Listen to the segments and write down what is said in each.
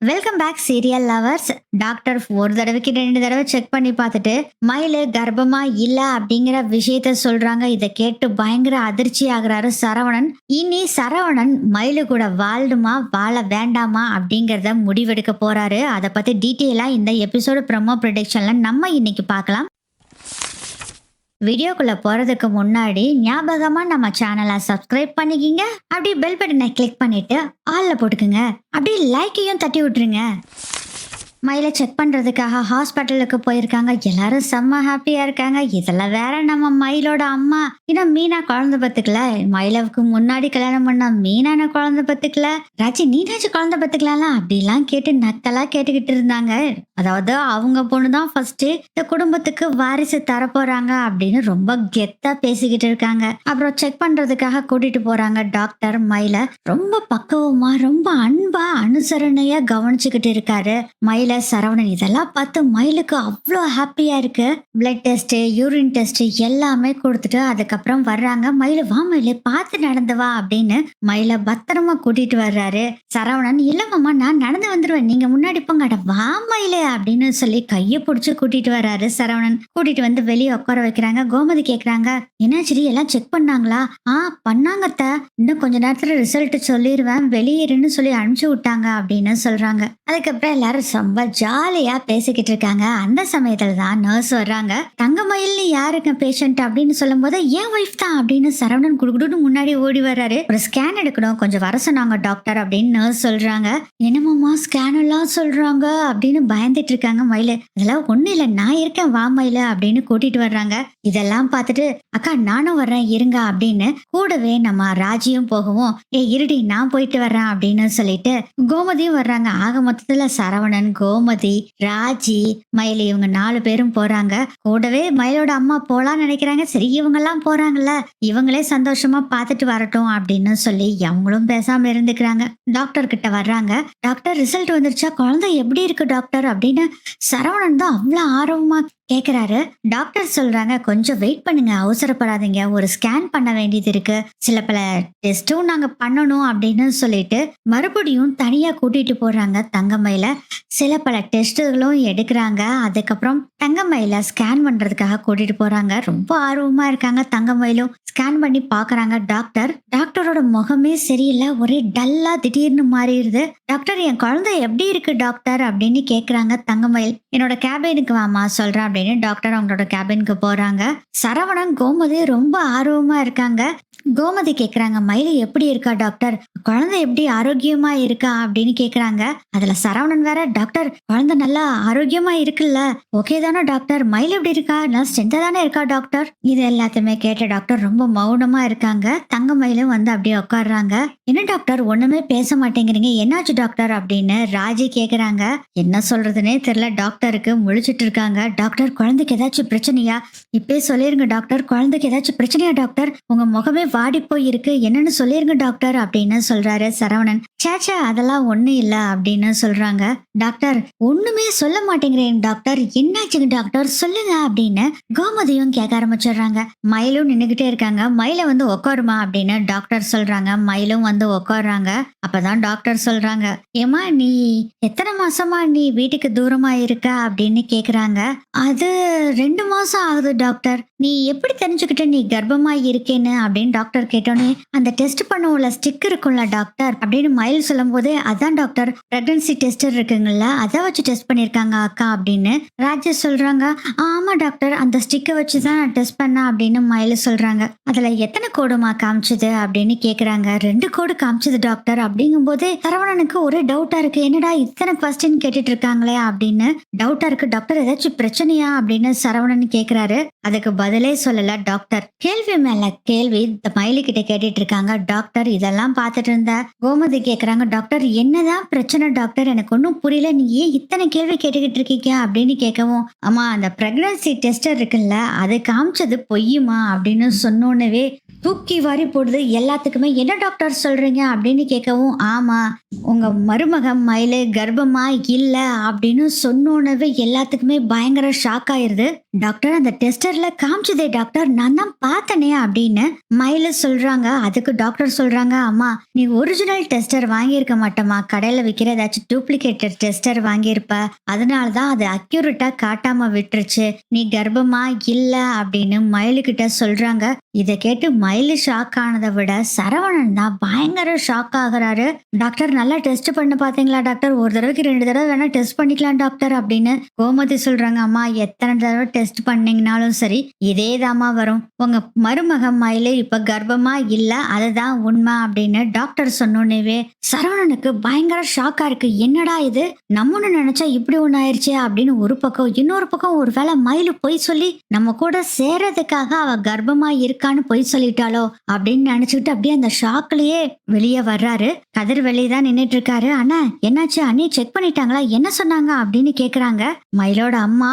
Welcome back serial lovers. Doctor ஒரு தடவைக்கு 2 தடவை செக் பண்ணி பார்த்துட்டு மயிலு கர்ப்பமா இல்ல அப்படிங்கிற விஷயத்த சொல்றாங்க. இதை கேட்டு பயங்கர அதிர்ச்சி ஆகுறாரு சரவணன். இனி சரவணன் மயிலு கூட வாழணுமா வாழ வேண்டாமா அப்படிங்கறத முடிவெடுக்க போறாரு. அதை பத்தி டீட்டெயிலா இந்த எபிசோடு ப்ரோமோ ப்ரெடிக்ஷன்ல நம்ம இன்னைக்கு பார்க்கலாம். வீடியோக்குள்ள போறதுக்கு முன்னாடி ஞாபகமா நம்ம சேனலை சப்ஸ்கிரைப் பண்ணிக்கிங்க. அப்படியே பெல் பட்டனை கிளிக் பண்ணிட்டு ஆல்ல போட்டுக்குங்க. அப்படியே லைக்கையும் தட்டி விட்டுருங்க. மயிலை செக் பண்றதுக்காக ஹாஸ்பிட்டலுக்கு போயிருக்காங்க. எல்லாரும் செம்ம ஹாப்பியா இருக்காங்க. இதெல்லாம் வேற நம்ம மயிலோட அம்மா இன்னும் மீனா குழந்தை பத்துக்கல. மயிலவுக்கு முன்னாடி கல்யாணம் பண்ண மீனான குழந்தை பத்துக்கல. ராஜி நீனாச்சும் குழந்தை பத்துக்கலாம் அப்படிலாம் கேட்டு நக்கலா கேட்டுக்கிட்டு இருந்தாங்க. அதாவது அவங்க பொண்ணுதான் ஃபர்ஸ்ட் இந்த குடும்பத்துக்கு வாரிசு தரப்போறாங்க அப்படின்னு ரொம்ப கெத்தா பேசிக்கிட்டு இருக்காங்க. அப்புறம் செக் பண்றதுக்காக கூட்டிட்டு போறாங்க டாக்டர். மயில ரொம்ப பக்குவமா ரொம்ப அன்பா அனுசரணையா கவனிச்சுக்கிட்டு இருக்காரு. மயில சரவணன் இதெல்லாம் பார்த்து மயிலுக்கு அவ்வளோ ஹாப்பியா இருக்கு. பிளட் டெஸ்ட் யூரின் டெஸ்ட் எல்லாமே கொடுத்துட்டு அதுக்கப்புறம் வர்றாங்க. மயில வா மயில பார்த்து நடந்து வா அப்படின்னு மயில பத்திரமா கூட்டிட்டு வர்றாரு சரவணன். இல்லம்மா நான் நடந்து வந்துருவேன், நீங்க முன்னாடி போங்க, வா மயில அப்படின்னு சொல்லி கைய பிடிச்சு கூட்டிட்டு வர்றாரு சரவணன். கூட்டிட்டு வந்து வெளியே உட்கார வைக்கிறாங்க. கோமதி கேக்குறாங்க, என்னாச்சு எல்லாம் செக் பண்ணாங்களா? பண்ணாங்கத்த, இன்னும் கொஞ்ச நேரத்துல ரிசல்ட் சொல்லிடுவேன், வெளியேறுன்னு சொல்லி அனுப்பிச்சு விட்டாங்க அப்படின்னு சொல்றாங்க. அதுக்கப்புறம் எல்லாரும் ரொம்ப ஜாலியா பேசிக்கிட்டு இருக்காங்க. அந்த சமயத்துல தான் நர்ஸ் வர்றாங்க. தங்கமயில் யாருங்க பேஷண்ட் அப்படின்னு சொல்லும் போது என் ஒய்ஃப் தான் அப்படின்னு சரவணன் குடுக்குடுன்னு முன்னாடி ஓடி வர்றாரு. ஒரு ஸ்கேன் எடுக்கணும், கொஞ்சம் வர சொன்னாங்க டாக்டர் அப்படின்னு நர்ஸ் சொல்றாங்க. என்னமாமா ஸ்கேன் எல்லாம் சொல்றாங்க அப்படின்னு பயந்துட்டு இருக்காங்க மயில. அதெல்லாம் ஒண்ணு இல்ல, நான் இருக்கேன் வா மயில அப்படின்னு கூட்டிட்டு வர்றாங்க. இதெல்லாம் பார்த்துட்டு அக்கா நானும் வர்றேன் இருங்க அப்படின்னு கூடவே நம்ம ராஜியும் போகவும் இருடி நான் போயிட்டு வர்றேன் அப்படின்னு சொல்லிட்டு கோமதியும் வர்றாங்க. ஆக மொத்தத்துல சரவணன் கோமதி ராஜி மயில் இவங்க 4 பேரும் போறாங்க. கூடவே மயிலோட அம்மா போலான்னு நினைக்கிறாங்க. சரி இவங்க எல்லாம் போறாங்கல்ல, இவங்களே சந்தோஷமா பார்த்துட்டு வரட்டும் அப்படின்னு சொல்லி அவங்களும் பேசாம இருந்துக்கிறாங்க. டாக்டர் கிட்ட வர்றாங்க. டாக்டர் ரிசல்ட் வந்துருச்சா, குழந்தை எப்படி இருக்கு டாக்டர் அப்படின்னு சரவணன் தான் அவ்வளவு ஆர்வமா கேக்குறாரு. டாக்டர் சொல்றாங்க, கொஞ்சம் வெயிட் பண்ணுங்க, அவசரப்படாதீங்க, ஒரு ஸ்கேன் பண்ண வேண்டியது இருக்கு, சில பல டெஸ்டும் நாங்க பண்ணணும் அப்படின்னு சொல்லிட்டு மறுபடியும் தனியா கூட்டிட்டு போறாங்க தங்கமயில. சில பல டெஸ்ட்டுகளும் எடுக்கிறாங்க. அதுக்கப்புறம் தங்கமயில ஸ்கேன் பண்றதுக்காக கூட்டிட்டு போறாங்க. ரொம்ப ஆர்வமா இருக்காங்க தங்கமயிலும். ஸ்கேன் பண்ணி பாக்குறாங்க டாக்டர். டாக்டரோட முகமே சரியில்லை, ஒரே டல்லா திடீர்னு மாறிடுது. டாக்டர் என் குழந்தை எப்படி இருக்கு டாக்டர் அப்படின்னு கேக்குறாங்க தங்கமயில். என்னோட கேபினுக்கு வாமா சொல்றேன் அப்படின்னு டாக்டர் அவங்களோட கேபினுக்கு போறாங்க. சரவணன் கோமதி ரொம்ப ஆர்வமா இருக்காங்க. கோமதி கேக்குறாங்க, மயிலு எப்படி இருக்கா டாக்டர், குழந்தை எப்படி ஆரோக்கியமா இருக்கா அப்படின்னு கேக்குறாங்க. அதுல சரவணன் வேற, டாக்டர் குழந்தை நல்லா ஆரோக்கியமா இருக்குல்ல, ஓகே தானே டாக்டர், மயில் எப்படி இருக்கா, நல்லா ஸ்ட்ரென்த்தா தானே இருக்கா டாக்டர். இது எல்லாத்தையுமே கேட்ட டாக்டர் ரொம்ப மௌனமா இருக்காங்க. தங்கமயிலும் வந்து அப்படியே உட்காடுறாங்க. என்ன டாக்டர் ஒண்ணுமே பேச மாட்டேங்கிறீங்க, என்னாச்சு டாக்டர் அப்படின்னு ராஜி கேக்குறாங்க. என்ன சொல்றதுன்னே தெரியல டாக்டருக்கு. முழிச்சிட்டு இருக்காங்க. டாக்டர் குழந்தைக்கு ஏதாச்சும் பிரச்சனையா, இப்பே சொல்லிருங்க டாக்டர், குழந்தைக்கு ஏதாச்சும் பிரச்சனையா டாக்டர், உங்க முகமே வாடி போய் இருக்கு, என்னன்னு சொல்லிருங்க டாக்டர் அப்படின்னு சொல்றாரு சரவணன். சேச்சா அதெல்லாம் ஒண்ணு இல்ல அப்படின்னு சொல்றாங்க. டாக்டர் ஒண்ணுமே சொல்ல மாட்டேங்கிறேன் டாக்டர், என்னாச்சுங்க டாக்டர் சொல்லுங்க அப்படின்னு கோமதியும் கேட்க ஆரம்பிச்சிடுறாங்க. மயிலும் நின்னுகிட்டே இருக்காங்க. மயில வந்து உட்காருமா அப்படின்னு டாக்டர் சொல்றாங்க. மயிலும் வந்து உட்காடுறாங்க. அப்பதான் டாக்டர் சொல்றாங்க, ஏமா நீ எத்தனை மாசமா நீ வீட்டுக்கு தூரமா இருக்க அப்படின்னு கேக்குறாங்க. அது 2 மாசம் ஆகுது டாக்டர். நீ எப்படி தெரிஞ்சுக்கிட்ட நீ கர்ப்பமா இருக்கேன்னு அப்படின்னு டாக்டர் கேட்டோன்னே, அந்த டெஸ்ட் பண்ணுவோம்ல ஸ்டிக் இருக்கும்ல டாக்டர் அப்படின்னு மயில் சொல்லும் போதே, அதான் டாக்டர் பிரெக்னன்சி டெஸ்ட் இருக்குங்கல்ல அதை வச்சு டெஸ்ட் பண்ணிருக்காங்க அக்கா அப்படின்னு ராஜேஷ் சொல்றாங்க. ஆமா டாக்டர் அந்த ஸ்டிக்கை வச்சுதான் நான் டெஸ்ட் பண்ணேன் அப்படின்னு மயில் சொல்றாங்க. அதுல எத்தனை கோடுமா காமிச்சது அப்படின்னு கேக்குறாங்க. 2 கோடு காமிச்சது டாக்டர் அப்படிங்கும் போது சரவணனுக்கு ஒரே டவுட்டா இருக்கு. என்னடா இத்தனை கொஸ்டின் கேட்டுட்டு இருக்காங்களே அப்படின்னு டவுட்டா இருக்கு. டாக்டர் ஏதாச்சும் பிரச்சனையா அப்படின்னு சரவணன் கேக்குறாரு. அதுக்கு பதிலே சொல்லல டாக்டர். கேள்வி மேல கேள்வி இந்த மயிலு கிட்ட கேட்டுட்டு இருக்காங்க. டாக்டர் இதெல்லாம் பார்த்துட்டு இருந்த கோமதி கேக்குறாங்க, டாக்டர் என்னதான் பிரச்சனை டாக்டர், எனக்கு ஒன்னும் புரியல, நீ ஏன் இத்தனை கேள்வி கேட்டுக்கிட்டு இருக்கீங்க அப்படின்னு கேட்கவும், ஆமா அந்த பிரெக்னன்சி டெஸ்ட் இருக்குல்ல அது காமிச்சது பொய்யுமா அப்படின்னு சொன்னோன்னே தூக்கி வாரி போடுது எல்லாத்துக்குமே. என்ன டாக்டர் சொல்றீங்க அப்படின்னு கேட்கவும், ஆமா உங்க மருமக மயிலு கர்ப்பமா இல்ல அப்படின்னு சொன்னோனவே எல்லாத்துக்குமே பயங்கர ஷாக் ஆயிருது. டாக்டர் அந்த டெஸ்டர்ல காமிச்சதே டாக்டர், நான் தான் பார்த்தனே அப்படின்னு மயிலு சொல்றாங்க. அதுக்கு டாக்டர் சொல்றாங்க, அம்மா நீ ஒரிஜினல் டெஸ்டர் வாங்கியிருக்க மாட்டோமா, கடையில விற்கிற ஏதாச்சும் டூப்ளிகேட்டட் டெஸ்டர் வாங்கியிருப்ப, அதனாலதான் அது அக்யூரேட்டா காட்டாம விட்டுருச்சு, நீ கர்ப்பமா இல்ல அப்படின்னு மயிலு கிட்ட சொல்றாங்க. இதை கேட்டு மயிலு ஷாக் ஆனதை விட சரவணன் தான் பயங்கர ஷாக் ஆகுறாரு. டாக்டர் நல்லா டெஸ்ட் பண்ண பாத்தீங்களா டாக்டர், ஒரு தடவைக்கு 2 தடவை வேணா டெஸ்ட் பண்ணிக்கலாம் டாக்டர் அப்படின்னு கோமதி சொல்றாங்க. அம்மா எத்தனை தடவை டெஸ்ட் பண்ணீங்கனாலும் சரி இதே தாமா வரும், உங்க மருமக மயிலு இப்ப கர்ப்பமா இல்ல, அதுதான் உண்மை அப்படின்னு டாக்டர் சொன்னோன்னே சரவணனுக்கு பயங்கர ஷாக்கா இருக்கு. என்னடா இது, நம்மன்னு நினைச்சா இப்படி ஒண்ணு ஆயிடுச்சே அப்படின்னு ஒரு பக்கம், இன்னொரு பக்கம் ஒருவேளை மயிலு பொய் சொல்லி நம்ம கூட சேர்றதுக்காக அவ கர்ப்பமா இருக்கான்னு பொய் சொல்லிட்டாலோ அப்படின்னு நினைச்சுக்கிட்டு அப்படியே அந்த ஷாக்லயே வெளியே வர்றாரு. கதிர் வெளியே தான் நின்னுட்டு இருக்காரு. ஆனா என்னாச்சு அண்ணி செக் பண்ணிட்டாங்களா, என்ன சொன்னாங்க அப்படின்னு கேக்குறாங்க. மயிலோட அம்மா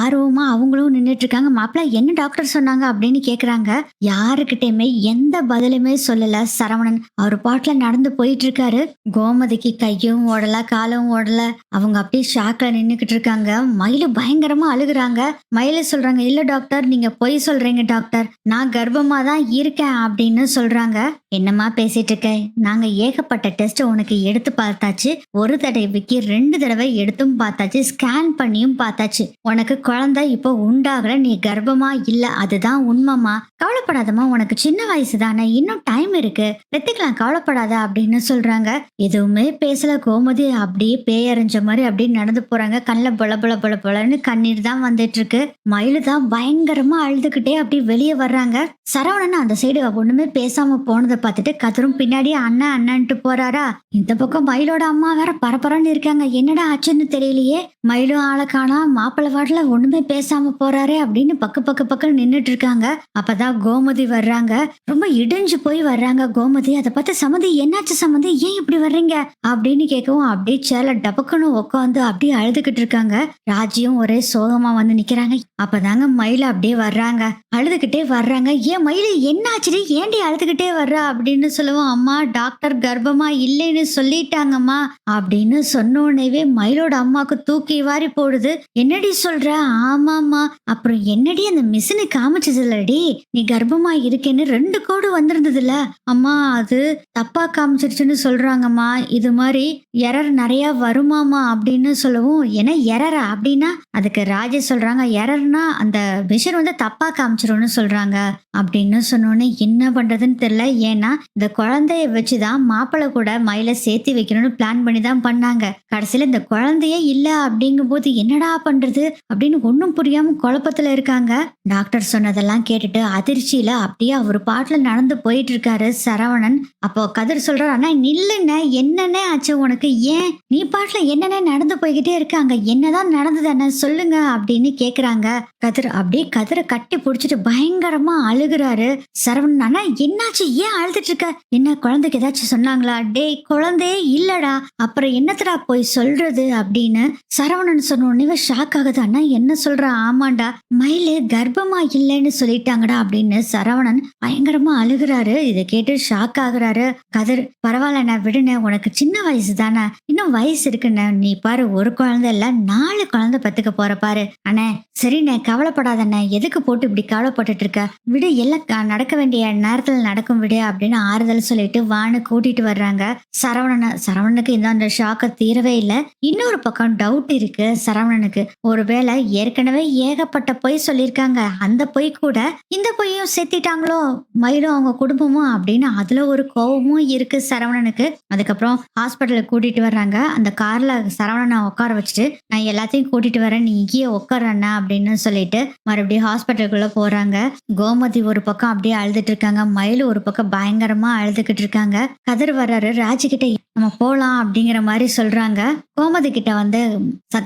ஆர்வமா அவங்களும் நின்னுட்டு இருக்காங்க. மாப்பிள்ள என்ன டாக்டர் சொன்னாங்க அப்படின்னு கேக்குறாங்க. யாருக்கிட்டயுமே எந்த பதிலுமே சொல்லல சரவணன். அவர் பாட்டுல நடந்து போயிட்டு இருக்காரு. கோமதிக்கு கையும் ஓடல காலும் ஓடல, அவங்க அப்படியே ஷாக்ல நின்னுக்கிட்டு இருக்காங்க. மயிலு பயங்கரமா அழுகுறாங்க. மயிலு சொல்றாங்க, இல்ல டாக்டர் நீங்க பொய் சொல்றீங்க டாக்டர், நான் கர்ப்பமா தான் இருக்கேன் அப்படின்னு சொல்றாங்க. என்னம்மா பேசிட்டு இருக்க, நாங்க ஏகப்பட்ட டெஸ்ட் உனக்கு எடுத்து பார்த்தாச்சு, ஒரு தடவைக்கு 2 தடவை எடுத்தும் பார்த்தாச்சு, ஸ்கேன் பண்ணியும் பார்த்தாச்சு, உனக்கு குழந்தை இப்போ உண்டாகல, நீ கர்ப்பமா இல்ல, அதுதான் உண்மைமா, கவலைப்படாதம்மா, உனக்கு சின்ன வயசு தானே, இன்னும் டைம் இருக்கு, பெத்துக்கலாம், கவலைப்படாத அப்படின்னு சொல்றாங்க. எதுவுமே பேசல கோமதி. அப்படியே பேயறிஞ்ச மாதிரி அப்படியே நடந்து போறாங்க. கண்ணில் பொல பொல பொல பொலன்னு கண்ணீர் தான் வந்துட்டு இருக்கு. மயிலு தான் பயங்கரமா அழுதுகிட்டே அப்படியே வெளியே வர்றாங்க. சரவணன் அந்த சைடு ஒண்ணுமே பேசாம போனதை பார்த்துட்டு கதிரும் பின்னாடியே அண்ணா அண்ணன்ட்டு போறாரா. இந்த பக்கம் மயிலோட அம்மா வேற பரபரன்னு இருக்காங்க. என்னடா ஆச்சுன்னு தெரியலையே, மயிலும் ஆளை காணா, மாப்பிள்ளை வாட்டில ஒண்ணுமே பேசாம போறாரே அப்படின்னு பக்கு நின்னுட்டு இருக்காங்க. அப்பதான் கோமதி வர்றாங்க. ரொம்ப இடிஞ்சு போய் வர்றாங்க கோமதி. அதை பார்த்து சம்மதி என்னாச்சு சம்மதி, ஏன் இப்படி வர்றீங்க அப்படின்னு கேட்கவும் அப்படியே சேல டபக்குன்னு உட்காந்து அப்படியே அழுதுகிட்டு இருக்காங்க. ராஜியும் ஒரே சோகமா வந்து நிக்கிறாங்க. அப்பதாங்க மயில அப்படியே வர்றாங்க, அழுதுகிட்டே வர்றாங்க. ஏன் மயில என்னாச்சுடி, ஏண்டி அழுதுகிட்டே வர்றா அப்படின்னு சொல்லுவோம். அம்மா டாக்டர் கர்ப்பமா இல்லைன்னு சொல்லிட்டாங்கம்மா அப்படின்னு சொன்னோடனே மயிலோட அம்மாக்கு தூக்கி வாரி போடுது. என்னடி சொல்ற, ஆமாம்மா, அப்புறம் என்னடி அந்த மிஷினு காமிச்சது இல்லடி, நீ கர்ப்பமா இருக்கேன்னு 2 கோடு வந்திருந்ததுல அம்மா, அது தப்பா காமிச்சிருச்சுன்னு சொல்றாங்கம்மா, இது மாதிரி எரர் நிறைய வருமாமா அப்படின்னு சொல்லவும். ஏன்னா எரரா அப்படின்னா அதுக்கு ராஜே சொல்றாங்க, எரர்னா அந்த மிஷின் வந்து தப்பா காமிச்சிரும்னு சொல்றாங்க அப்படின்னு சொன்னோன்னே என்ன பண்றதுன்னு தெரியல. ஏன்னா இந்த குழந்தைய வச்சுதான் மாப்பிள்ளை கூட மயில சேர்த்து வைக்கணும்னு பிளான் பண்ணி தான் பண்ணாங்க. கடைசியில இந்த குழந்தையே இல்ல அப்படிங்கும் போது என்னடா பண்றது அப்படின்னு ஒன்னும் புரியாம குழப்பத்துல இருக்காங்க. டாக்டர் சொன்னதெல்லாம் கேட்டுட்டு அதிர்ச்சியில அப்படியே அவர் பாட்டுல நடந்து போயிட்டு இருக்காரு சரவணன். அப்போ கதிர் சொல்றாரு, ஆனா நில்லுன்னு என்னன்னே ஆச்சு உனக்கு, ஏன் நீ பாட்டுல என்னன்னே நடந்து போய்கிட்டே இருக்க, அங்க என்னதான் நடந்தது என்ன சொல்லுங்க அப்படின்னு கேக்குறாங்க. கதிர் அப்படியே கதிரை கட்டி பிடிச்சிட்டு பயங்கரமா அழுகுறாரு. சரவணன், ஆனா என்னாச்சு, ஏன் அழுதுட்டு இருக்க, என்ன குழந்தைக்கு ஏதாச்சும் சொன்னாங்களா, டேய் குழந்தையே இல்லடா, அப்புறம் என்னத்தடா போய் சொல்றது அப்படின்னு சரவணன் சொன்ன உடனே ஷாக் ஆகுது. அண்ணா என்ன சொல்ற, ஆமாண்டா மயிலு கர்ப்பமா இல்லைன்னு சொல்லிட்டாங்கடா அப்படின்னு சரவணன் பயங்கரமா அழுகுறாரு. இதை கேட்டு ஷாக் ஆகுறாரு. கதிர், பரவாயில்லண்ணா விடுன, உனக்கு சின்ன வயசு தானே, இன்னும் வயசு இருக்குண்ண, நீ பாரு ஒரு குழந்தை இல்ல 4 குழந்தை பத்துக்க போற பாரு. அண்ணே சரிண்ணே கவலைப்படாதண்ணே, எதுக்கு போட்டு இப்படி கவலைப்பட்டுட்டு இருக்க, விடு எல்லாம் நடக்க வேண்டிய நேரத்துல நடக்கும் விடு அப்படின்னு ஆறுதல் சொல்லிட்டு வான்னு கூட்டிட்டு வர்றாங்க சரவணனுக்கு இந்த அந்த ஷாக்க தீரவே இல்லை. இன்னொரு பக்கம் டவுட் இருக்கு சரவணனுக்கு, ஒருவேளை ஏற்கனவே ஏகப்பட்ட பொய் சொல்லியிருக்காங்க, அந்த பொய் கூட இந்த பொய்யும் சேர்த்திட்டாங்களோ மயிலும் அவங்க குடும்பமும் அப்படின்னு அதுல ஒரு கோபமும் இருக்கு சரவணனுக்கு. அதுக்கப்புறம் ஹாஸ்பிட்டலுக்கு கூட்டிட்டு வர்றாங்க. அந்த கார்ல சரவணனை உட்கார வச்சுட்டு, நான் எல்லாத்தையும் கூட்டிட்டு வரேன், நீ இங்கேயே உட்காரண்ணா அப்படின்னு சொல்லிட்டு மறுபடியும் ஹாஸ்பிட்டலுக்குள்ள போறாங்க. கோமதி ஒரு பக்கம் அப்படியே அழுதுட்டு இருக்காங்க, மயிலு ஒரு பக்கம் பயங்கரமா அழுதுகிட்டு இருக்காங்க. கதிர் வர்றாரு. ராஜி கிட்ட, நம்ம போலாம் அப்படிங்கிற மாதிரி சொல்றாங்க. கோமதி கிட்ட வந்து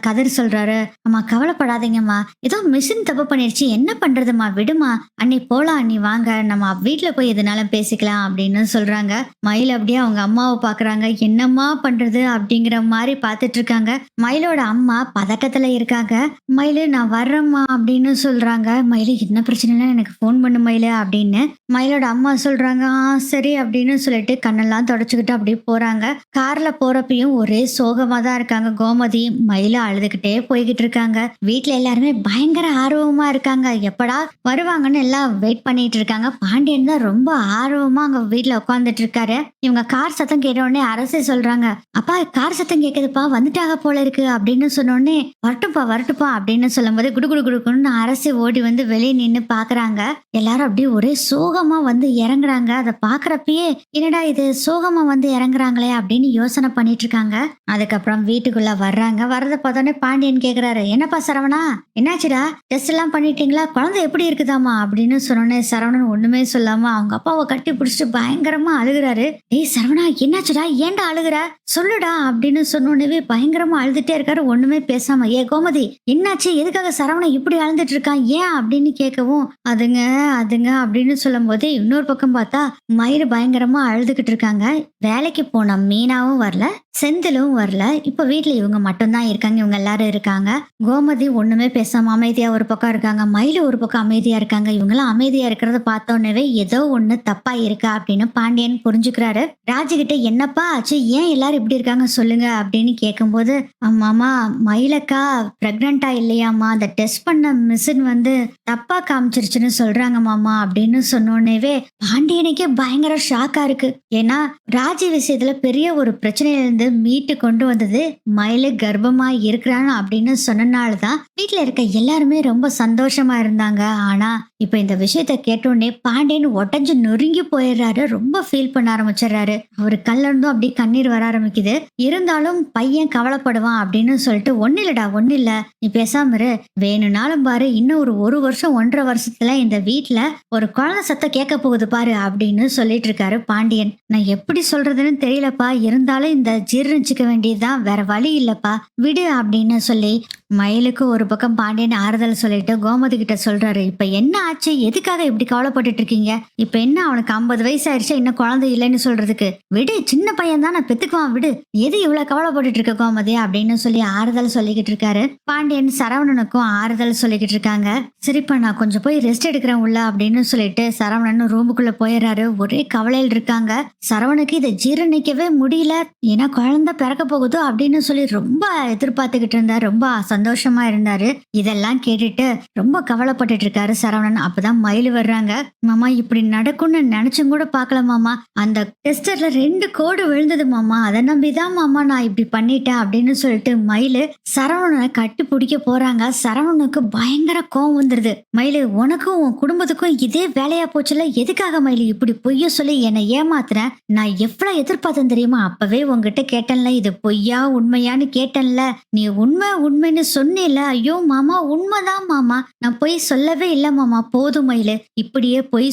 கதிர் சொல்றாரு, அம்மா கவலைப்படாதீங்கம்மா, ஏதோ மிஷின் தப்பு பண்ணிருச்சு, என்ன பண்றதுமா, விடுமா அண்ணி, போலாம் அண்ணி, வாங்க நம்ம வீட்டுல போய் எதுனாலும் பேசிக்கலாம் அப்படின்னு சொல்றாங்க. மயில் அப்படியே அவங்க அம்மாவை பாக்குறாங்க, என்னம்மா பண்றது அப்படிங்கிற மாதிரி பாத்துட்டு இருக்காங்க. மயிலோட அம்மா பதட்டத்துல இருக்காங்க. மயிலு நான் வர்றேம்மா அப்படின்னு சொல்றாங்க. மயிலு என்ன பிரச்சனை எனக்கு ஃபோன் பண்ணு மயிலு அப்படின்னு மயிலோட அம்மா சொல்றாங்க. சரி அப்படின்னு சொல்லிட்டு கண்ணெல்லாம் தொடச்சுக்கிட்டு அப்படியே போறாங்க. கார்ல போறப்பயும் ஒரே சோகமா தான் இருக்காங்க கோமதி. மயில அழுதுகிட்டே போய்கிட்டு இருக்காங்க. வீட்டுல எல்லாருமே பயங்கர ஆர்வமா இருக்காங்க, எப்படா வருவாங்கன்னு எல்லாம் வெயிட் பண்ணிட்டு இருக்காங்க. பாண்டியன் தான் ரொம்ப ஆர்வமா அங்க வீட்டுல உட்காந்துட்டு இருக்காரு. இவங்க கார் சத்தம் கேட்ட உடனே அரசே சொல்றாங்க, அப்பா கார் சத்தம் கேக்குதுப்பா, வந்துட்டாங்க போல இருக்கு அப்படின்னு சொன்ன உடனே வரட்டுப்பா வரட்டுப்பா அப்படின்னு சொல்லும் போது குடு குடு குடுக்குன்னு அரசே ஓடி வந்து வெளியே நின்னு பாக்குறாங்க. எல்லாரும் அப்படியே ஒரே சோகமா வந்து இறங்குறாங்க. அதை பாக்குறப்பயே என்னடா இது சோகமா வந்து இறங்குறாங்களே அப்படின்னு யோசனை பண்ணிட்டு இருக்காங்க. அதுக்கப்புறம் வீட்டுக்குள்ள வர்றாங்க. வர்றதை பார்த்தோன்னே பாண்டியன் கேக்குறாரு, என்னப்பா சரவணா, என்னாச்சுடா, டெஸ்ட் எல்லாம் பண்ணிட்டீங்களா, குழந்தை எப்படி இருக்குதாமா அப்படின்னு சொன்னோன்னே சரவணன் ஒண்ணுமே சொல்லாம அவங்க அப்பாவை கட்டி பிடிச்சிட்டு பயங்கரமா அழுகுறாரு. ஏய் சரவணா என்னாச்சுடா, ஏன்டா அழுகுற, சொல்லுடா அப்படின்னு சொன்னோன்னே பயங்கரமா அழுதுட்டே இருக்காரு, ஒண்ணுமே பேசாம. ஏ கோமதி என்னாச்சு, எதுக்காக சரவணன் இப்படி அழுதுட்டு இருக்கான், ஏன் அப்படின்னு கேட்கவும் அதுங்க அதுங்க அப்படின்னு சொல்லும் போது இன்னொரு பக்கம் பார்த்தா மயிறு பயங்கரமா அழுதுகிட்டு இருக்காங்க. வேலைக்கு போன மீனாவும் வரல, செந்திலும் வரல. இப்ப வீட்டுல இவங்க மட்டும்தான் இருக்காங்க. இவங்க எல்லாரும் இருக்காங்க. கோமதி ஒண்ணுமே பேசாம அமைதியா ஒரு பக்கம் இருக்காங்க. மயிலு ஒரு பக்கம் அமைதியா இருக்காங்க. இவங்க எல்லாம் அமைதியா இருக்கிறத பார்த்தோன்னே ஏதோ ஒண்ணு தப்பா இருக்கா அப்படின்னு பாண்டியன் புரிஞ்சுக்கிறாரு. ராஜுகிட்ட என்னப்பா ஆச்சு, ஏன் எல்லாரும் இப்படி இருக்காங்க சொல்லுங்க அப்படின்னு கேட்கும்போது, அம்மாமா மயிலக்கா பிரெக்னண்டா இல்லையாமா, அந்த டெஸ்ட் பண்ண மிஷின் வந்து தப்பா காமிச்சிருச்சுன்னு சொல்றாங்க மாமா அப்படின்னு சொன்னோன்னே பாண்டியனுக்கே பயங்கர ஷாக்கா இருக்கு. ஏன்னா ராஜி விஷயத்துல பெரிய ஒரு பிரச்சனையில இருந்து மீட்டு கொண்டு வந்தது மயிலு கர்ப்பமா இருக்கிறான்னு அப்படின்னு சொன்னனாலதான் வீட்டுல இருக்க எல்லாருமே ரொம்ப சந்தோஷமா இருந்தாங்க. ஆனா இப்ப இந்த விஷயத்த கேட்டோடனே பாண்டியன் உடஞ்சு நொறுங்கி போயிடுறாரு. ரொம்ப ஃபீல் பண்ண ஆரம்பிச்சிடுறாரு. அவரு கல்ல இருந்தும் அப்படி கண்ணீர் வர ஆரம்பிக்குது. இருந்தாலும் பையன் கவலைப்படுவான் அப்படின்னு சொல்லிட்டு, ஒண்ணு இல்லடா ஒண்ணு இல்ல, நீ பேசாம இரு, வேணும்னாலும் பாரு, இன்னும் ஒரு வருஷம் 1.5 வருஷத்துல இந்த வீட்டுல ஒரு குழந்தை சத்தம் கேட்க போகுது பாரு அப்படின்னு சொல்லிட்டு இருக்காரு பாண்டியன். நான் எப்படி சொல்றதுன்னு தெரியலப்பா, இருந்தாலும் இந்த ஜீர்ணிச்சுக்க வேண்டியதுதான், வேற வழி இல்லப்பா, விடு அப்படின்னு சொல்லி மயிலுக்கு ஒரு பக்கம் பாண்டியன் ஆறுதல் சொல்லிட்டு கோமதி கிட்ட சொல்றாரு, இப்ப என்ன ஆச்சு, எதுக்காக இப்படி கவலைப்பட்டுட்டு இருக்கீங்க, இப்ப என்ன அவனுக்கு 50 வயசு ஆயிடுச்சா, இன்னும் குழந்தை இல்லைன்னு சொல்றதுக்கு, விடு சின்ன பையன் தான், நான் பெத்துக்குவான், விடு, எது இவ்வளவு கவலைப்பட்டுட்டு இருக்க கோமதி அப்படின்னு சொல்லி ஆறுதல் சொல்லிக்கிட்டு இருக்காரு. பாண்டியன் சரவணனுக்கும் ஆறுதல் சொல்லிக்கிட்டு இருக்காங்க. சரிப்பா நான் கொஞ்சம் போய் ரெஸ்ட் எடுக்கிறேன் உள்ள அப்படின்னு சொல்லிட்டு சரவணன் ரூமுக்குள்ள போயிடுறாரு. ஒரே கவலையில் இருக்காங்க. சரவணுக்கு இதை ஜீரணிக்கவே முடியல. ஏன்னா குழந்தை பிறக்க போகுதோ அப்படின்னு சொல்லி ரொம்ப எதிர்பார்த்துக்கிட்டு இருந்தார். ரொம்ப சந்தோஷமா இருந்தாரு. இதெல்லாம் கேட்டுட்டு ரொம்ப கவலைப்பட்டுட்டு இருக்காரு சரவணன். அப்பதான் மயில் வர்றாங்க. மாமா இப்படி நடக்கும்னு நினைச்சும் கூட பாக்கல மாமா, அந்த டெஸ்டர்ல 2 கோடு விழுந்தது மாமா, அதை நம்பிதான் மாமா நான் இப்படி பண்ணிட்டேன் அப்படின்னு சொல்லிட்டு மயிலு சரவணனை கட்டி பிடிக்க போறாங்க. சரவணனுக்கு பயங்கர கோவம் வந்துருது. மயிலு உனக்கும் உன் குடும்பத்துக்கும் இதே வேலையா போச்சுல, எதுக்காக மயிலு இப்படி பொய்ய சொல்லி என்னை ஏமாத்துறேன், நான் எவ்வளவு எதிர்பார்த்தேன் தெரியுமா, அப்பவே உங்ககிட்ட கேட்டேன்ல, இது பொய்யா உண்மையான்னு கேட்டேன்ல, நீ உண்மை உண்மைன்னு சொன்னேல, ஐயோ மாமா உண்மைதான் மாமா, நான் பொய் சொல்லவே இல்லை மாமா, போதும் மயிலு, இப்படியே பொய்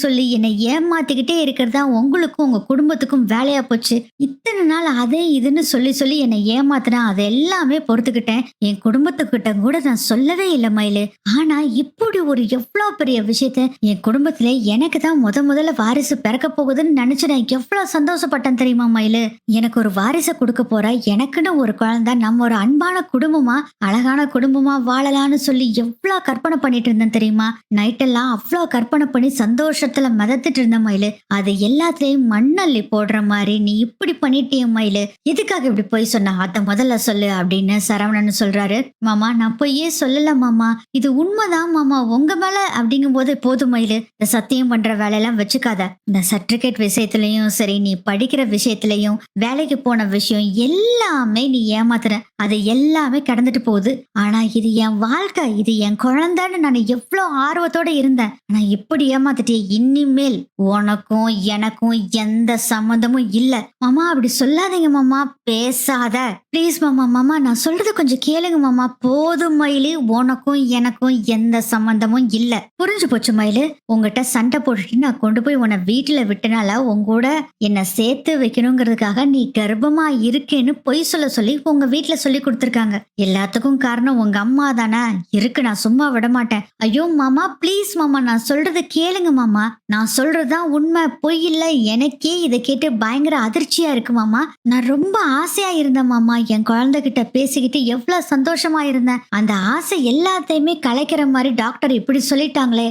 சொல்லி என்னை ஏமாத்திக்கிட்டே இருக்கிறதா உங்களுக்கும் உங்க குடும்பத்துக்கும் வேலையா போச்சு. இத்தனை நாள் அதே இதுன்னு சொல்லி என்னை ஏமாத்தினா அது எல்லாமே பொறுத்துக்கிட்டேன், என் குடும்பத்துக்கிட்ட கூட நான் சொல்லவே இல்லை மயிலு. ஆனா இப்படி ஒரு எவ்வளவு பெரிய விஷயத்த என் குடும்பத்துல எனக்கு தான் முதல்ல வாரிசு பிறக்க போகுதுன்னு நினைச்சு நான் எவ்வளவு சந்தோஷப்பட்டேன் தெரியுமா மயிலு. எனக்கு ஒரு வாரிசை கொடுக்க போற, எனக்குன்னு ஒரு குழந்தை, நம்ம ஒரு அன்பான குடும்பமா அழகான குடும்பமா வாழலான்னு சொல்லி எவ்வளவு கற்பனை பண்ணிட்டு இருந்தேன் தெரியுமா. நைட்டெல்லாம் அவ்வளவு கற்பனை பண்ணி சந்தோஷத்துல மிதத்துட்டு இருந்த மயிலு, அது எல்லாத்துலயும் மண்ணள்ளி போடுற மாதிரி நீ இப்படி பண்ணிட்டிய மயிலு, எதுக்காக இப்படி போய் சொன்ன, அத முதல்ல சொல்லு அப்படின்னு சரவணன் சொல்றாரு. மாமா நான் பொய்யே சொல்லல மாமா, இது உண்மைதான் மாமா உங்க மேல அப்படிங்கும் போது, போதும் மயிலு இந்த சத்தியம் பண்ற வேலையெல்லாம் வச்சுக்காத, இந்த சர்டிபிகேட் விஷயத்திலயும் சரி, நீ படிக்கிற விஷயத்திலயும் வேலைக்கு போன விஷயம் எல்லாமே நீ ஏமாத்துற, அது எல்லாமே கடந்த நடந்துட்டு போகுது. ஆனா இது என் வாழ்க்கை, இது என் குழந்தைன்னு நான் எவ்வளவு ஆர்வத்தோட இருந்தேன். ஆனா இப்படி ஏமாத்திட்டே. இனிமேல் உனக்கும் எனக்கும் எந்த சம்மந்தமும் இல்ல. மாமா அப்படி சொல்லாதீங்க மாமா, பேசாத ப்ளீஸ் மாமா. மாமா நான் சொல்றது கொஞ்சம் கேளுங்க மாமா. போதும் மயிலு, உனக்கும் எனக்கும் எந்த சம்பந்தமும் இல்ல. புரிஞ்சு போச்சு மயிலு. உங்ககிட்ட சண்டை போட்டுட்டு நான் கொண்டு போய் உன்னை வீட்டுல விட்டனால உங்கூட என்ன சேர்த்து வைக்கணுங்கிறதுக்காக நீ கர்ப்பமா இருக்கேன்னு பொய் சொல்ல சொல்லி உங்க வீட்டுல சொல்லி கொடுத்துருக்காங்க. எல்லாத்துக்கும் காரணம் உங்க அம்மா தானே. இருக்கு, நான் சும்மா விட மாட்டேன். ஐயோ மாமா ப்ளீஸ் மாமா, நான் சொல்றது கேளுங்க மாமா. நான் சொல்றதுதான் உண்மை, பொய் இல்ல. எனக்கே இதை கேட்டு பயங்கர அதிர்ச்சியா இருக்கு மாமா. நான் ரொம்ப ஆசையா இருந்தேன் மாமா. என் குழந்தைகிட்ட பேசிக்கிட்டு எவ்வளவு சந்தோஷமா இருந்தேன். அந்த ஆசை எல்லாத்தையுமே கலைக்கிற மாதிரி டாக்டர் இப்படி சொல்லிட்டாங்களே,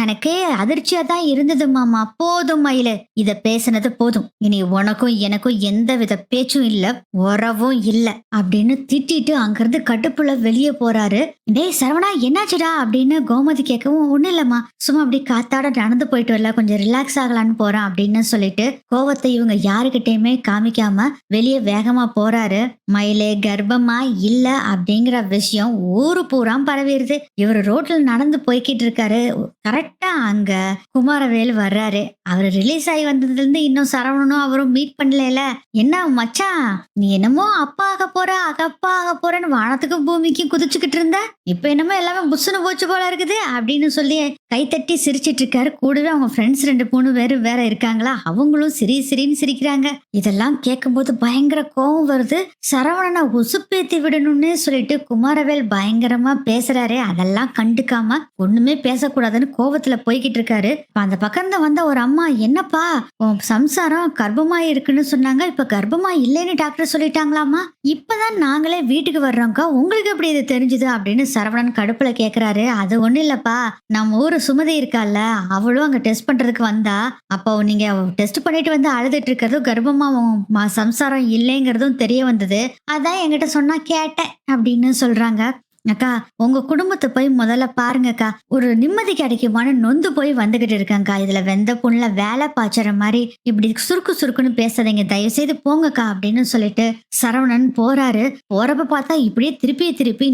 எனக்கே அதிர்ச்சியா தான் இருந்தது மாமா. போதும் மயிலு, இத பேசினது போதும். இனி உனக்கும் எனக்கும் எந்த வித பேச்சும் இல்ல, உறவும் இல்ல அப்படின்னு திட்டிட்டு அங்கிருந்து கட்டுப்புல வெளியே போறாரு. டேய் சரவணா என்னாச்சுடா அப்படின்னு கோமதி கேட்கவும், ஒண்ணு இல்லம்மா, சும்மா அப்படி காத்தாட நடந்து போயிட்டு வரல, கொஞ்சம் ரிலாக்ஸ் ஆகலான்னு போறேன் அப்படின்னு சொல்லிட்டு கோவத்தை இவங்க யாருக்கிட்டையுமே காமிக்காம வெளியே வேகமா போறாரு. மயிலே கர்ப்பமா இல்ல அப்படிங்கிற விஷயம் ஊரு பூரா பரவிடுது. இவர் ரோட்ல நடந்து போய்கிட்டு இருக்காரு. கரெக்டா அங்க குமாரவேல் வர்றாரு. அவரு ரிலீஸ் ஆகி வந்ததுல இருந்து இன்னும் சரவணனும் அவரும் மீட் பண்ணல. என்ன மச்சான், நீ என்னமோ அப்பா ஆக போற அகப்பா ஆக போறன்னு வானத்துக்கும் பூமிக்கும் குதிச்சுக்கிட்டு இருந்த, இப்ப என்னமோ எல்லாமே புஷ்னு போச்சு போல இருக்குது அப்படின்னு சொல்லி கைத்தட்டி சிரிச்சிட்டு இருக்காரு. கூடவே அவங்க ஃப்ரெண்ட்ஸ் 2-3 பேரு வேற இருக்காங்களா, அவங்களும் சிரின்னு சிரிக்கிறாங்க. இதெல்லாம் கேட்கும்போது பயங்கர கோவம் வருது. சரவணனை உசுப்பேத்தி விடணும்னு சொல்லிட்டு குமாரவேல் பயங்கரமா பேசுறாரு. அதெல்லாம் கண்டுக்காம ஒண்ணுமே பேசக்கூடாதுன்னு கோவத்துல போய்கிட்டு இருக்காரு. அந்த பக்கம் இருந்து வந்த ஒரு அம்மா, என்னப்பா உன் சம்சாரம் கர்ப்பமா இருக்குன்னு சொன்னாங்க, இப்ப கர்ப்பமா இல்லைன்னு டாக்டர் சொல்லிட்டாங்களாமா. இப்பதான் நாங்களே வீட்டுக்கு வர்றோம்க்கா, உங்களுக்கு எப்படி இது தெரிஞ்சுது அப்படின்னு சரவணன் கடுப்புல கேக்குறாரு. அது ஒண்ணு இல்லப்பா, நம்ம ஊரு சுமதி இருக்கால, அவளும் அங்க டெஸ்ட் பண்றதுக்கு வந்தா. அப்போ நீங்க டெஸ்ட் பண்ணிட்டு வந்து அழுதுட்டு இருக்கிறதும் கர்ப்பமா சம்சாரம் இல்லைங்கிறதும் தெரிய வந்தது. அதான் என்கிட்ட சொன்னா கேட்டேன் அப்படின்னு சொல்றாங்க. அக்கா உங்க குடும்பத்தை போய் முதல்ல பாருங்கக்கா, ஒரு நிம்மதி கிடைக்குமான்னு நொந்து போய் வந்துகிட்டு இருக்கேங்க்கா. இதுல வெந்த புண்ணுல வேலை பாய்ச்சற மாதிரி இப்படி சுருக்குன்னு பேசாதீங்க, தயவு செய்து போங்கக்கா அப்படின்னு சொல்லிட்டு சரவணன் போறாரு. போறப்ப பார்த்தா இப்படியே திருப்பி